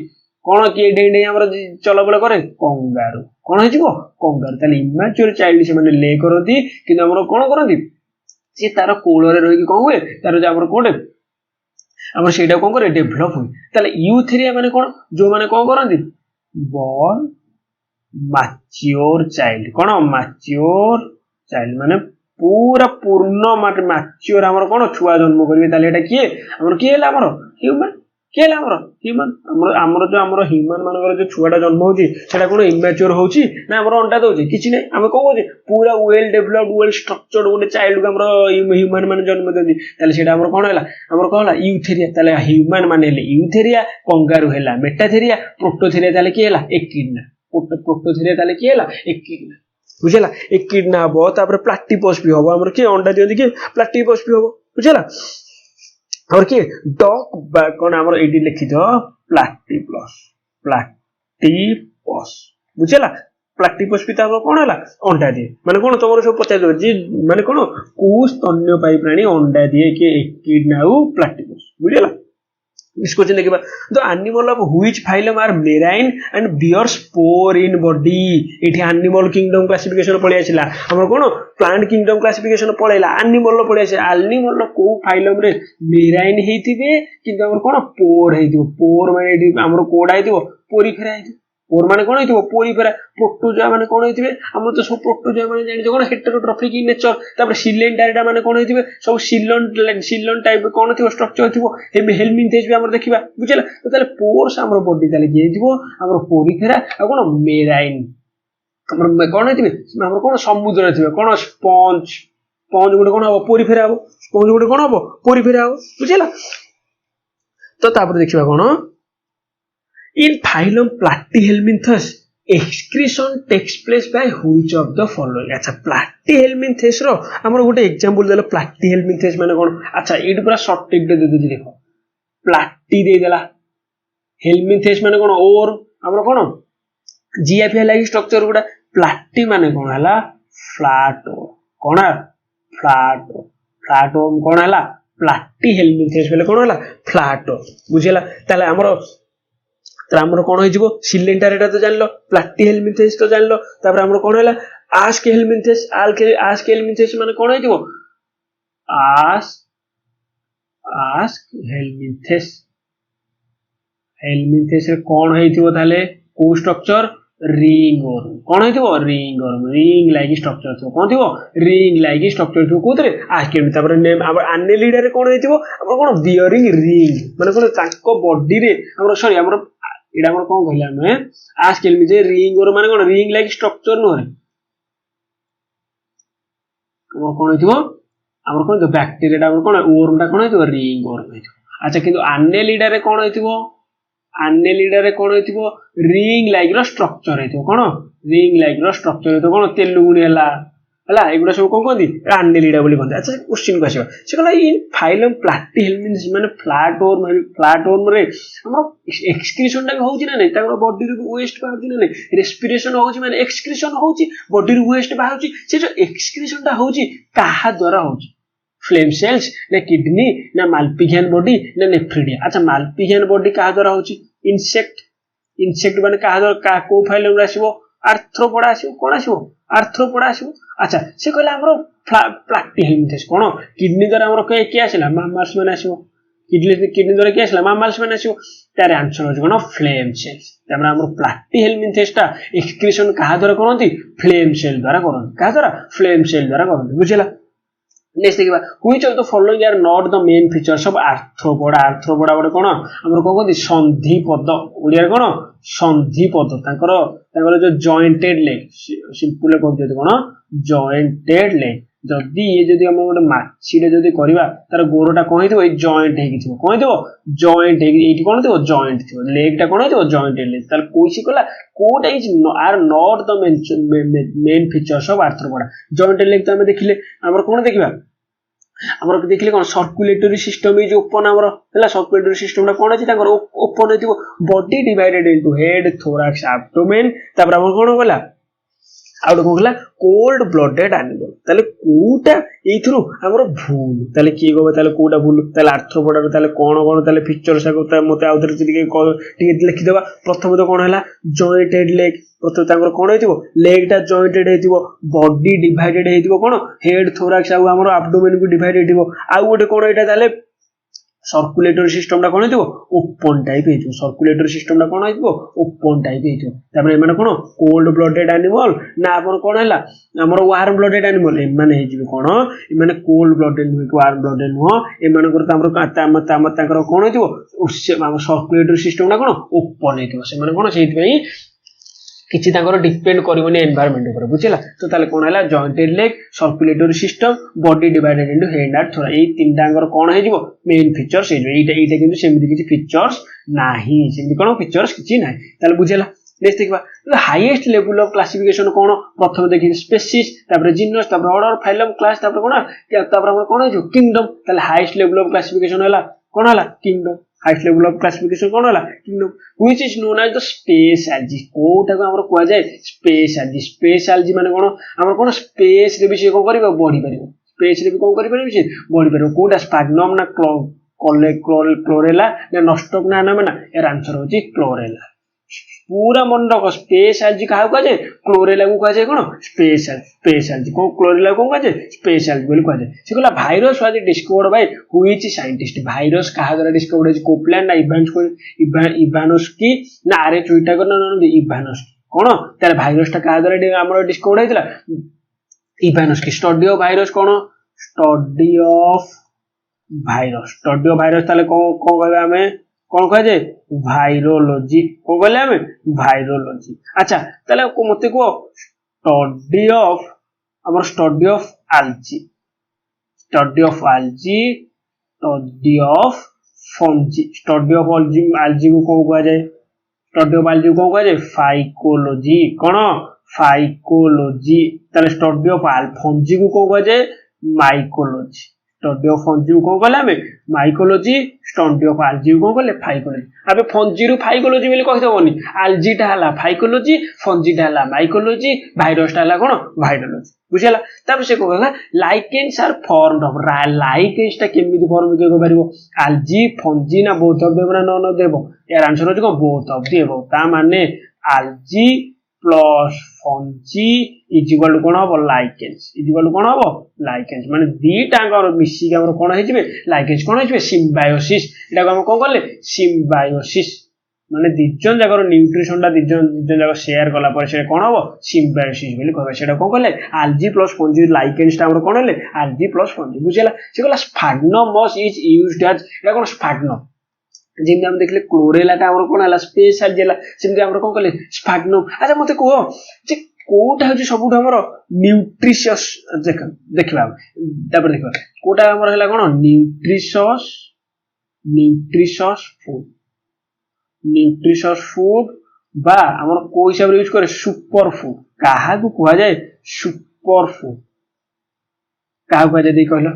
कोन कि डेंडे हमर चलबल करे कंगारू कोन हेजिबो कंगारू ताले इमैच्योर चाइल्ड से माने ले करती कि हमर कोन करती से तार कोल रे रही कि कोन हुए तार जे हमर कोडे हमर सेटा कोन करे डेवलप हुए ताले यूथेरिया माने कोन जो माने कोन करती born mature child कोन mature child माने पूरा पूर्ण माने mature हमर कोन छुआ जन्म करिवे ताले एटा किए हमर किए हला हमर ह्यूमन किए हला हमर ह्यूमन हमर जो हमर ह्यूमन मानकर जो छुआटा जन्म होची सेटा कोन इमैच्योर होची ना हमर अंडा दोची किछि नै हम कोन होची पूरा वेल डेवलप्ड वेल स्ट्रक्चर्ड गोटे चाइल्ड को हमर ह्यूमन माने जन्म देती ताले सेटा हमर कोन हला हमर कोन हला यूथेरिया ताले ह्यूमन माने हले यूथेरिया कंगारू हला मेटाथेरिया प्रोटोथेरिया ताले कि हला एकिडना प्रोटोथेरिया ताले कि हला एकिडना बुझला एकिडना हबो तापर प्लैटिपस भी हबो हमर कि अंडा दियंती कि प्लैटिपस भी हबो बुझला और कि डॉग कोन हमर एडी लिखि दो प्लैटिपस बुझला प्लैटिपस भी तापर कोन हला अंडा दिए माने कोन तमरो सब पचाइ दो जी माने कोन को स्तन्यपायी प्राणी अंडा दिए कि एकिडना उ प्लैटिपस बुझला इस क्वेश्चन देखिबा the animal of which phylum are marine and bear spore in body एठी एनिमल किंगडम क्लासिफिकेशन पळे आछिला हमर कोन प्लांट किंगडम क्लासिफिकेशन पळेला एनिमल पळे आछे एनिमल को फाइलम रे मेराइन हेतिबे किंतु हमर कोन पोर हेतिबो पोर माने एठी हमर कोडा हेतिबो पोरिफेरा हेतिबो पोर माने कोन हेतिबो पोरिफेरा प्रोटोजोआ माने कोन हेतिबे हमर तो सब प्रोटोजोआ माने जानि कोन हेटेरोट्रॉफिक इन नेचर तापर सिलेंडरटा माने कोन हेतिबे सब सिलन टाइप कोन हेतिबो स्ट्रक्चर हेतिबो हेलमिंथेस भी हमर देखिबा बुझला तो ताले पोर्स हमर बॉडी ताले जे हेतिबो हमर पोरिफेरा आ कोन मेराइन हमर कोन हेतिबे हमर कोन समुद्र हेतिबे कोन स्पंज गोटे कोन हबो पोरिफेरा हबो स्पंज गोटे कोन हबो पोरिफेरा हबो बुझला तो तापर देखिबा कोन in phylum Platyhelminthes excretion takes place by which of the following अच्छा Platyhelminthes रो हमर गोटे एग्जांपल देला Platyhelminthes माने कोन अच्छा एडी पूरा शॉर्ट टिप दे दे देखो प्लाटी दे देला हेलमिंथेस माने कोन और हमर कोन जीएफए लाइक स्ट्रक्चर गुडा प्लाटी माने कोन हला फ्लैट कोन फ्लैट कोन हला Platyhelminthes बेले कोन हला फ्लैट बुझिला ताले हमर हमर कोन होइजबो सिलेंडर एटा तो जानलो प्लैटिहेल्मिंथेस तो जानलो तापर हमर कोन हला आस्केहेल्मिंथेस आस्केहेल्मिंथेस माने कोन होइजबो हेल्मिंथेस रे कोन होइथिबो ताले को स्ट्रक्चर रिंग और कोन होइथिबो रिंग लाइक स्ट्रक्चर थियो कोन थिबो रिंग लाइक स्ट्रक्चर थियो कोतरे आस्केहेल्मिंथेस तापर नेम अब एनेलिडा रे कोन होइथिबो हमर कोन बियरिंग रिंग माने कोन ताको बॉडी रे हमर सॉरी हमर एडा हमर कोन कहला मैं आस्केहेल्मिंथेस रिंग और माने कोन रिंग लाइक स्ट्रक्चर न रे हमर कोन होइथिबो हमर कोन बैक्टीरिया हमर कोन वर्मटा कोन होइथिबो रिंग वर्म होइथिबो अच्छा किंतु एनेलिडा रे कोन होइथिबो रिंग लाइक रो स्ट्रक्चर हेतो कोन रिंग लाइक रो स्ट्रक्चर हेतो कोन तेलुगुनी हला एगुडा सब कोन कोंदी एनेलिडा बोली कोंदी अच्छा क्वेश्चन को आसीबा से कहला इन फाइलम प्लैटिहेल्मिंथेस माने फ्लैट वर्म रे हमर एक्सक्रीशन टा होउची ना नै ताको बॉडी रे वेस्ट बाहरची ना नै रेस्पिरेशन होउची माने एक्सक्रीशन होउची बॉडी रे वेस्ट बाहरची से जो एक्सक्रीशन टा होउची काहा द्वारा होउची फ्लेम सेल्स ना किडनी ना माल्पिघियन बॉडी ना नेफ्रिडिया अच्छा माल्पिघियन बॉडी काहा द्वारा होउची इंसेक्ट माने काहा द्वारा को फाइलम रे आसीबो आर्थ्रोपोडा आसीबो कोन आसीबो आर्थ्रोपोडा आसीबो अच्छा से कहला हमरो प्लैटिहेल्मिंथेस कोन किडनी द्वारा हमरो के आसीला मामार्स माने आसीबो किडनी द्वारा किए आसला मामाल्स मैंने आसो तार आंसर हो कौन फ्लेम सेल्स तापर हमर प्लाटीहेलमिन्थेसटा एक्सक्रीशन कहा द्वारा करती फ्लेम सेल द्वारा करती कहा द्वारा फ्लेम सेल द्वारा करती बुझला नेक्स्ट देखिबा which of the following are not the main features of arthropoda arthropoda गोटे कोन हमर को कहती संधि पद ओडिया कोन संधि पद तांकर जो जॉइंटेड लेग सिंपल कहते कोन जॉइंटेड लेग जदि ये जदि हम गोटे माछीरे जदि करबा तार गोरटा कोन हिथो ए जॉइंट हेकि थिबो कोन हिथो जॉइंट हेकि एठी कोन थिबो जॉइंट थिबो लेगटा कोन हिथो जॉइंटेड लेग ताल कोइसी कला कोड is are not the main features of arthropoda jointed leg तो हम देखिले हमर कोन देखिबा हमर देखिले कोन सर्कुलेटरी सिस्टम इज ओपन हमर हला सर्कुलेटरी सिस्टमटा कोन अछि तांकर ओपन हेतिबो body divided into head thorax abdomen तापर हमर कोन गला आउट को गला कोल्ड ब्लडेड एनिमल ताले कोटा एथुरु हमर भूल ताले की गबे ताले कोटा भूल ताले आर्थ्रोपोडा ताले कोन ताले फीचर्स मते आउथर टिके लिखि देबा प्रथम तो कोन हला जॉइंटेड लेग प्रथम तांकर कोन हेतिबो लेगटा जॉइंटेड हेतिबो बॉडी डिवाइडेड हेतिबो कोन हेड थोराक्स आ हमर एब्डोमेन को डिवाइडेड हेतिबो आ गोटे कोन एटा ताले सर्कुलेटरी सिस्टमटा कोन हेतिबो ओपन टाइप हेतिबो सर्कुलेटरी सिस्टमटा कोन हेतिबो ओपन टाइप हेतिबो तापर एमाने कोन कोल्ड ब्लडेड एनिमल ना आपन कोन हला हमर वार्म ब्लडेड एनिमल एमाने हेजिबो कोन एमाने कोल्ड ब्लडेड नुह वार्म ब्लडेड नुह एमाने कर हमर तांकर कोन हेतिबो सर्कुलेटरी सिस्टमटा कोन ओपन हेतिबो से माने कोन सेति पई किछि तांकर डिपेंड करबोनी एनवायरनमेंट ऊपर बुझिला तो ताले कोन हला jointed leg circulatory system body divided into head and थोरा ए तीनटा अंगर कोन हेजिबो मेन फीचर्स हेजिबो एटा किंतु सेमिति किछि फीचर्स नाही सेमिति कोन फीचर्स किछि नाही ताले बुझिला नेक्स्ट देखबा हाईएस्ट लेवल ऑफ क्लासिफिकेशन कोन प्रथम देखि स्पीशीज तापर जीनस तापर ऑर्डर फाइलम क्लास तापर हमर कोन हेजो किंगडम ताले हाईएस्ट लेवल ऑफ क्लासिफिकेशन हला कोन हला kingdom highest level of classification कोन हला kingdom which is known as the स्पेसोलॉजी कोटा को हमर कोआ जाय स्पेसोलॉजी माने कोन हमर कोन स्पेस रे विषय कोन करिबो बढ़ी परिबो स्पेस रे भी कोन करि परिबो बढ़ी परिबो कोटा स्पाग्नम ना क्लोरेला ना नॉस्टॉक ना ना यार आंसर होची क्लोरेला पूरा मन रख स्पेसोलॉजी कहा को जाय क्लोरेला को कहा जाय कोन स्पेसोलॉजी को क्लोरेला को कहा जाय स्पेसोलॉजी बोली कहा जाय से कहला virus was discovered by which scientist virus कहा द्वारा डिस्कवर्ड है कोपलैंड ना इवानोस्की ना आरे चुइटा को ना इवानोस्की कोन तार वायरस ता कहा द्वारा हमर डिस्कवर्ड हैतला इवानोस्की स्टडी ऑफ वायरस कोन स्टडी ऑफ वायरस ताले को कहबा हमें कौन कह जाए वायरोलॉजी को कहले हमें वायरोलॉजी अच्छा ताले को मते को स्टडी ऑफ हमर study of algae study of fungi study of algae को कह जाए स्टडी ऑफ एल्गी को कह जाए फाइकोलॉजी कोन फाइकोलॉजी ताले स्टडी ऑफ फंजी को कह जाए माइकोलॉजी स्टडी ऑफ फंजी को कहले हमें माइकोलॉजी स्टडी ऑफ एल्गी को कहले फाइकोलॉजी अबे फंजी रु फाइकोलॉजी बोली कहि दबोनी एल्गी टा हला फाइकोलॉजी फंजी टा हला माइकोलॉजी वायरस टा हला कोन वायरोलॉजी बुझला तब से कहला lichens are formed of lichens टा केमिति फॉर्म के परिबो एल्गी फंजी ना बोथ ऑफ देबो ना नन ऑफ देबो यार आंसर हो बोथ ऑफ देबो ता माने algae plus fungi is equal to कोन हो लाइकेन्स इज इक्वल टू कोन हो लाइकेन्स माने दीटा अंगर मिसी के हमर कोन हेजिबे लाइकेन्स कोन हेजिबे सिम्बायोसिस एटा हम कोन करले सिम्बायोसिस माने दिजन जागर न्यूट्रिशन दा दिजन जागर शेयर कला पर से कोन हो सिम्बायोसिस बोली कहबे सेटा कोन करले एल्गी प्लस फंजी लाइकेन्स ता हमर कोन हले एल्गी प्लस फंजी बुझला से कहला स्फाग्नोमस इज यूज्ड एज एटा कोन स्फाग्नोम जिन हम देखले क्लोरेला ता हमर कोन हला स्पेशल जेला सिमते हमर कोन करले स्फाग्नोम अच्छा मते को जे कोटा हो सबुठ हमर न्यूट्रिशियस देखबा तापर देखबा कोटा हमर हला कोन न्यूट्रिशियस फूड बा हमर को हिसाब यूज करे सुपर फूड काहा को कहआ जाय सुपर फूड काहा कहआ जाय कहलो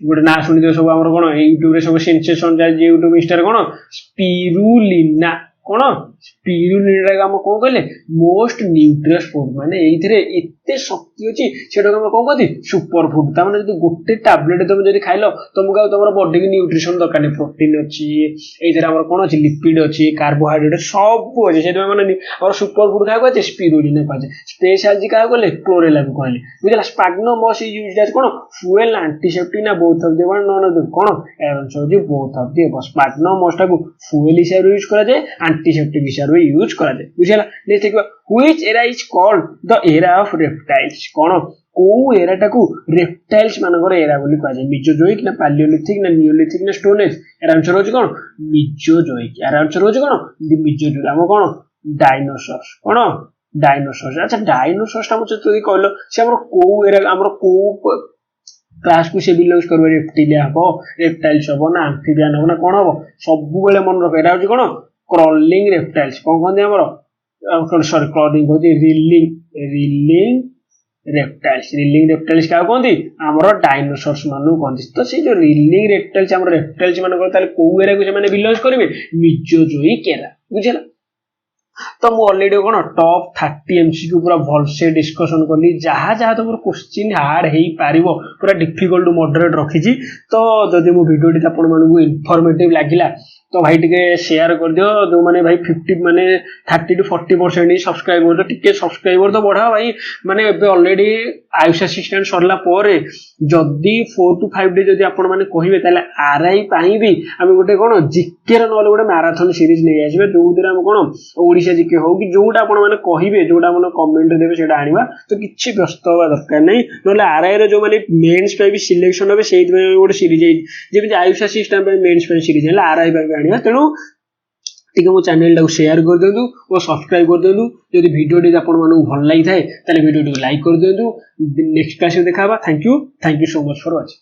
गोटे ना सुनि दे सब हमर कोन YouTube रे सब सेंसेशन जाय YouTube इंस्टा रे कोन स्पिरुलिना कोन स्पिरुलिना हम कोन कहले मोस्ट न्यूट्रियस फूड माने एइथरे एते शक्ति अछि सेटा हम कोन कहती सुपर फूड ता माने जदी गोटे टैबलेट तुम जदी खाइलो तुमको तुमर बॉडी की न्यूट्रिशन दरकार नहीं प्रोटीन अछि एथरा हमर कोन अछि लिपिड अछि कार्बोहाइड्रेट सब अछि सेटा माने और सुपर फूड खाय को स्पिरुलिना कहै स्पेशल जी का बोले क्लोरेला को कहले बुझला स्पाग्नम इज यूज्ड एज कोन fuel antiseptic ना both of the one none of the कोन आंसर होजी both of the स्पाग्नम मोस्टा को fuel हिसाब यूज करा जाय एंटीसेप्टिक हिसाब यूज करा जाय बुझला नेक्स्ट देखो which era is called the era of reptiles कोन को एरा टाकू रेप्टाइल्स मानकर एरा बोली कह जाय मिजोजोइक ना पैलियोलिथिक ना नियोलिथिक ना स्टोन एज एरा आंसर होजी कोन मिजोजोइक एरा आंसर होजी कोन मिजोजोइक हम कोन डायनासोर्स कोन डायनासोर्स अच्छा डायनासोर्स ता मुझे तो कहलो से हमर को एरा हमर को क्लास को से बिलोंग्स करबो रेप्टिलिया हबो रेप्टाइल्स हबो ना एम्फिबियन हबो ना कोन हबो सब बेले मन रख एरा होजी कोन क्रॉलिंग रेप्टाइल्स कोन कोन हमर सॉरी क्रॉलिंग होजी रिलिंग रेप्टाइल्स क्या कहते आमर डायनासोर्स मानू कहते तो से जो रिलिंग रेप्टाइल्स आमर रेप्टाइल्स मान ताले को एरा को से माने बिलोंग्स करिवे मिजोजोइक एरा बुझला तो मु ऑलरेडी कोन टॉप 30 एमसीक्यू पूरा भल से डिस्कशन करली जहां जहां तुम क्वेश्चन हार्ड हेई पारिबो पूरा डिफिकल्ट टू मॉडरेट रखी छी तो जदि मो वीडियो टी आपण मानू इंफॉर्मेटिव लागिला तो भाई टिके शेयर कर दियो जो माने भाई 50 माने 30 to 40% ही सब्सक्राइबर तो टिके सब्सक्राइबर तो बढ़ा भाई माने एबे ऑलरेडी आयुष असिस्टेंट सरला परे जदी 4 to 5 डे जदी आपण माने कहिबे ताले आरआई पाई भी हम गोटे कोन जिके रे नले गोटे मैराथन सीरीज नै आसीबे जो दिन हम कोन ओडिसा जिके हो कि जोटा आपण माने कहिबे जोटा माने कमेंट देबे सेटा आनिबा तो किछि व्यस्त होबा दरकार नै नले आरआई रे जो माने मेंस पे भी सिलेक्शन होबे सेहि में गोटे सीरीज जेबि आयुष असिस्टेंट पे मेंस पे सीरीज है आरआई पे आनिबा तेनु ठीक मो चैनल टाको शेयर कर दिंतु और सब्सक्राइब कर दिंतु जदि वीडियो टी आपण मानू भल लागि थाए ताले वीडियो टी लाइक कर दिंतु नेक्स्ट क्लास में देखा thank you so much for watching.